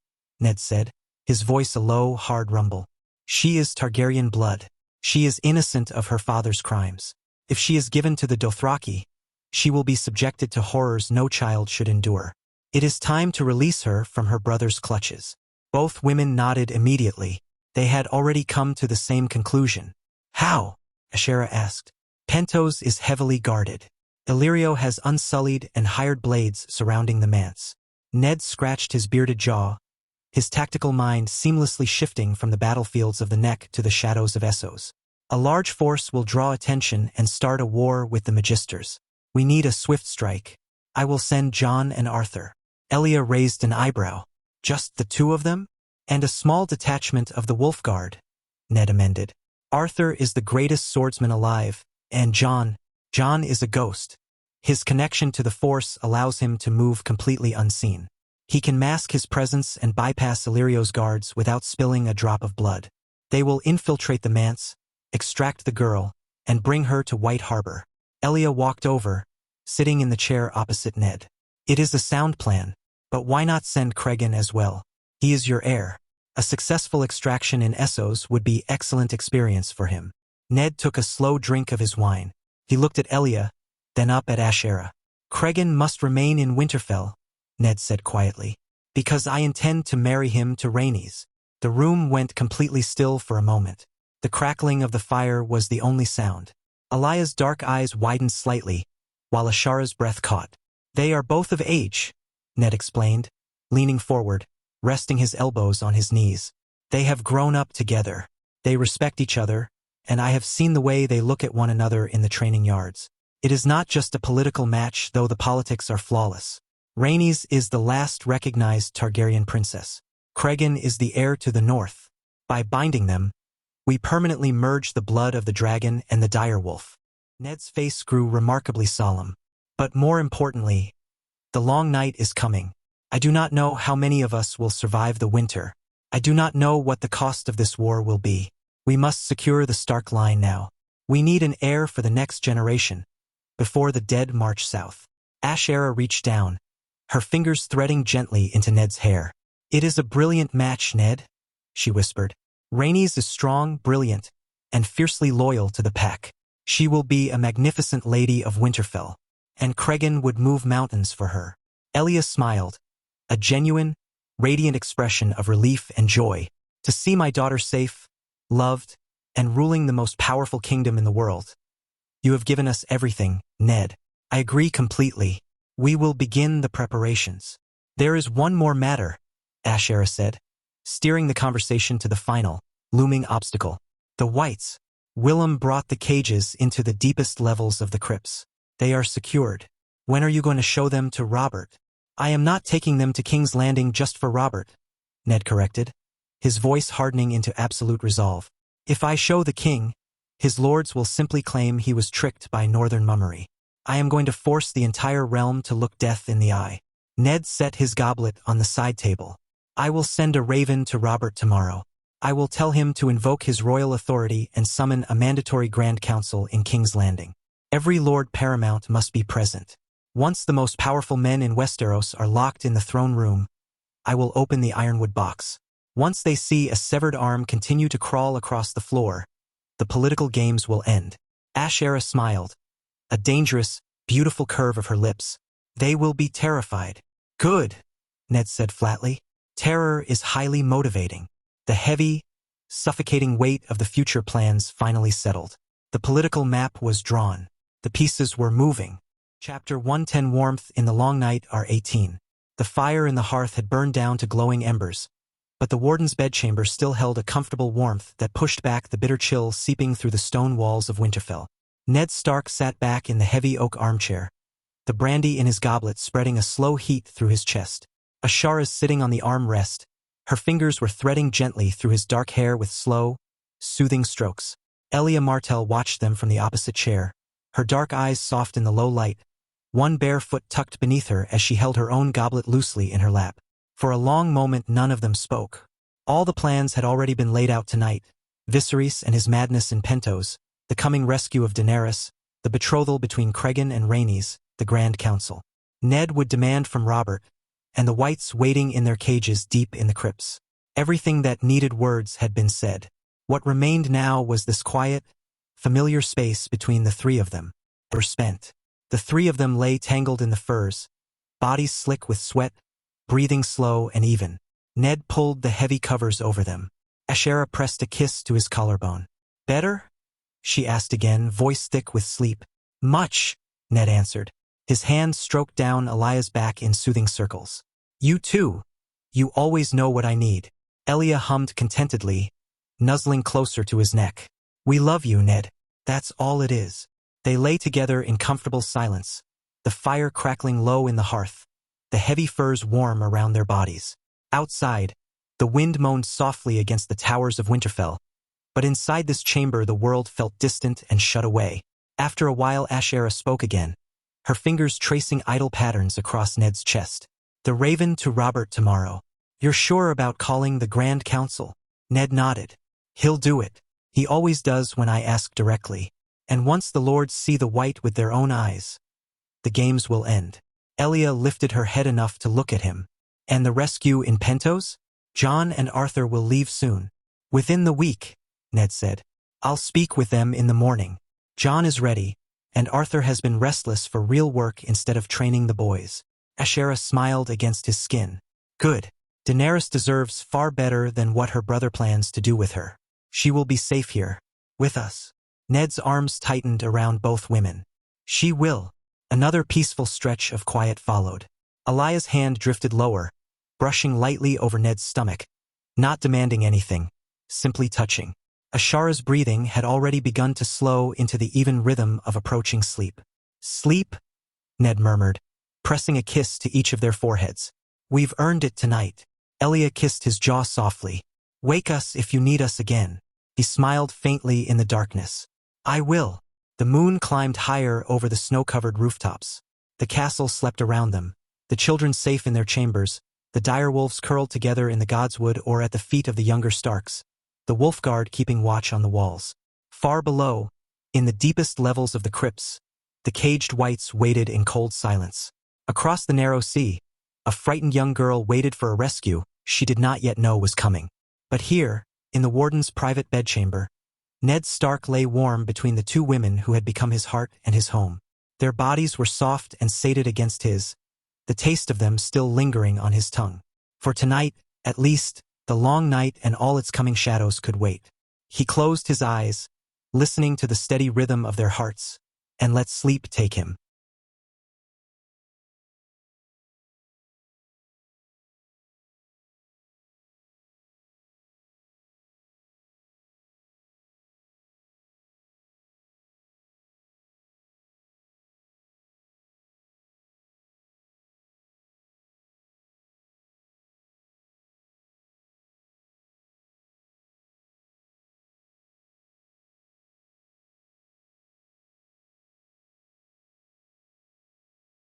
Ned said, his voice a low, hard rumble. "She is Targaryen blood. She is innocent of her father's crimes. If she is given to the Dothraki, she will be subjected to horrors no child should endure. It is time to release her from her brother's clutches." Both women nodded immediately. They had already come to the same conclusion. "How?" Ashera asked. "Pentos is heavily guarded. Illyrio has unsullied and hired blades surrounding the manse." Ned scratched his bearded jaw, his tactical mind seamlessly shifting from the battlefields of the Neck to the shadows of Essos. "A large force will draw attention and start a war with the Magisters. We need a swift strike. I will send Jon and Arthur." Elia raised an eyebrow. "Just the 2 of them? And a small detachment of the Wolf Guard," Ned amended. "Arthur is the greatest swordsman alive, and Jon is a ghost. His connection to the Force allows him to move completely unseen. He can mask his presence and bypass Illyrio's guards without spilling a drop of blood. They will infiltrate the manse, extract the girl, and bring her to White Harbor." Elia walked over, sitting in the chair opposite Ned. "It is a sound plan. But why not send Cregan as well? He is your heir. A successful extraction in Essos would be excellent experience for him." Ned took a slow drink of his wine. He looked at Elia, then up at Ashera. Cregan must remain in Winterfell, Ned said quietly, because I intend to marry him to Rhaenys. The room went completely still for a moment. The crackling of the fire was the only sound. Alia's dark eyes widened slightly, while Ashara's breath caught. They are both of age, Ned explained, leaning forward, resting his elbows on his knees. They have grown up together. They respect each other, and I have seen the way they look at one another in the training yards. It is not just a political match, though the politics are flawless. Rhaenys is the last recognized Targaryen princess. Cregan is the heir to the north. By binding them, we permanently merge the blood of the dragon and the direwolf. Ned's face grew remarkably solemn. But more importantly, the long night is coming. I do not know how many of us will survive the winter. I do not know what the cost of this war will be. We must secure the Stark line now. We need an heir for the next generation, before the dead march south. Ashara reached down, her fingers threading gently into Ned's hair. It is a brilliant match, Ned, she whispered. Rhaenys is strong, brilliant, and fiercely loyal to the pack. She will be a magnificent lady of Winterfell, and Cregan would move mountains for her. Elia smiled, a genuine, radiant expression of relief and joy. To see my daughter safe, loved, and ruling the most powerful kingdom in the world. You have given us everything, Ned. I agree completely. We will begin the preparations. There is one more matter, Ashara said, steering the conversation to the final, looming obstacle. The Whites. Willem brought the cages into the deepest levels of the crypts. They are secured. When are you going to show them to Robert? I am not taking them to King's Landing just for Robert, Ned corrected, his voice hardening into absolute resolve. If I show the king, his lords will simply claim he was tricked by northern mummery. I am going to force the entire realm to look death in the eye. Ned set his goblet on the side table. I will send a raven to Robert tomorrow. I will tell him to invoke his royal authority and summon a mandatory Grand Council in King's Landing. Every Lord Paramount must be present. Once the most powerful men in Westeros are locked in the throne room, I will open the ironwood box. Once they see a severed arm continue to crawl across the floor, the political games will end. Ashara smiled, a dangerous, beautiful curve of her lips. They will be terrified. Good, Ned said flatly. Terror is highly motivating. The heavy, suffocating weight of the future plans finally settled. The political map was drawn. The pieces were moving. Chapter 110. Warmth in the long night. R18. The fire in the hearth had burned down to glowing embers, but the warden's bedchamber still held a comfortable warmth that pushed back the bitter chill seeping through the stone walls of Winterfell. Ned Stark sat back in the heavy oak armchair, the brandy in his goblet spreading a slow heat through his chest. Ashara's sitting on the armrest. Her fingers were threading gently through his dark hair with slow, soothing strokes. Elia Martell watched them from the opposite chair, her dark eyes soft in the low light, one bare foot tucked beneath her as she held her own goblet loosely in her lap. For a long moment none of them spoke. All the plans had already been laid out tonight. Viserys and his madness in Pentos, the coming rescue of Daenerys, the betrothal between Cregan and Rhaenys, the Grand Council. Ned would demand from Robert, and the Whites waiting in their cages deep in the crypts. Everything that needed words had been said. What remained now was this quiet, familiar space between the three of them. They were spent. The three of them lay tangled in the furs, bodies slick with sweat, breathing slow and even. Ned pulled the heavy covers over them. Ashara pressed a kiss to his collarbone. Better? She asked again, voice thick with sleep. Much, Ned answered. His hand stroked down Alia's back in soothing circles. You too. You always know what I need. Elia hummed contentedly, nuzzling closer to his neck. We love you, Ned. That's all it is. They lay together in comfortable silence, the fire crackling low in the hearth, the heavy furs warm around their bodies. Outside, the wind moaned softly against the towers of Winterfell, but inside this chamber the world felt distant and shut away. After a while Ashara spoke again, her fingers tracing idle patterns across Ned's chest. The raven to Robert tomorrow. You're sure about calling the Grand Council? Ned nodded. He'll do it. He always does when I ask directly. And once the lords see the white with their own eyes, the games will end. Elia lifted her head enough to look at him. And the rescue in Pentos? Jon and Arthur will leave soon. Within the week, Ned said. I'll speak with them in the morning. Jon is ready, and Arthur has been restless for real work instead of training the boys. Ashera smiled against his skin. Good. Daenerys deserves far better than what her brother plans to do with her. She will be safe here. With us. Ned's arms tightened around both women. She will. Another peaceful stretch of quiet followed. Alaya's hand drifted lower, brushing lightly over Ned's stomach, not demanding anything, simply touching. Ashara's breathing had already begun to slow into the even rhythm of approaching sleep. Sleep? Ned murmured, pressing a kiss to each of their foreheads. We've earned it tonight. Elia kissed his jaw softly. Wake us if you need us again. He smiled faintly in the darkness. I will. The moon climbed higher over the snow-covered rooftops. The castle slept around them, the children safe in their chambers, the direwolves curled together in the godswood or at the feet of the younger Starks, the wolf guard keeping watch on the walls. Far below, in the deepest levels of the crypts, the caged whites waited in cold silence. Across the narrow sea, a frightened young girl waited for a rescue she did not yet know was coming. But here, in the warden's private bedchamber, Ned Stark lay warm between the two women who had become his heart and his home. Their bodies were soft and sated against his, the taste of them still lingering on his tongue. For tonight, at least, the long night and all its coming shadows could wait. He closed his eyes, listening to the steady rhythm of their hearts, and let sleep take him.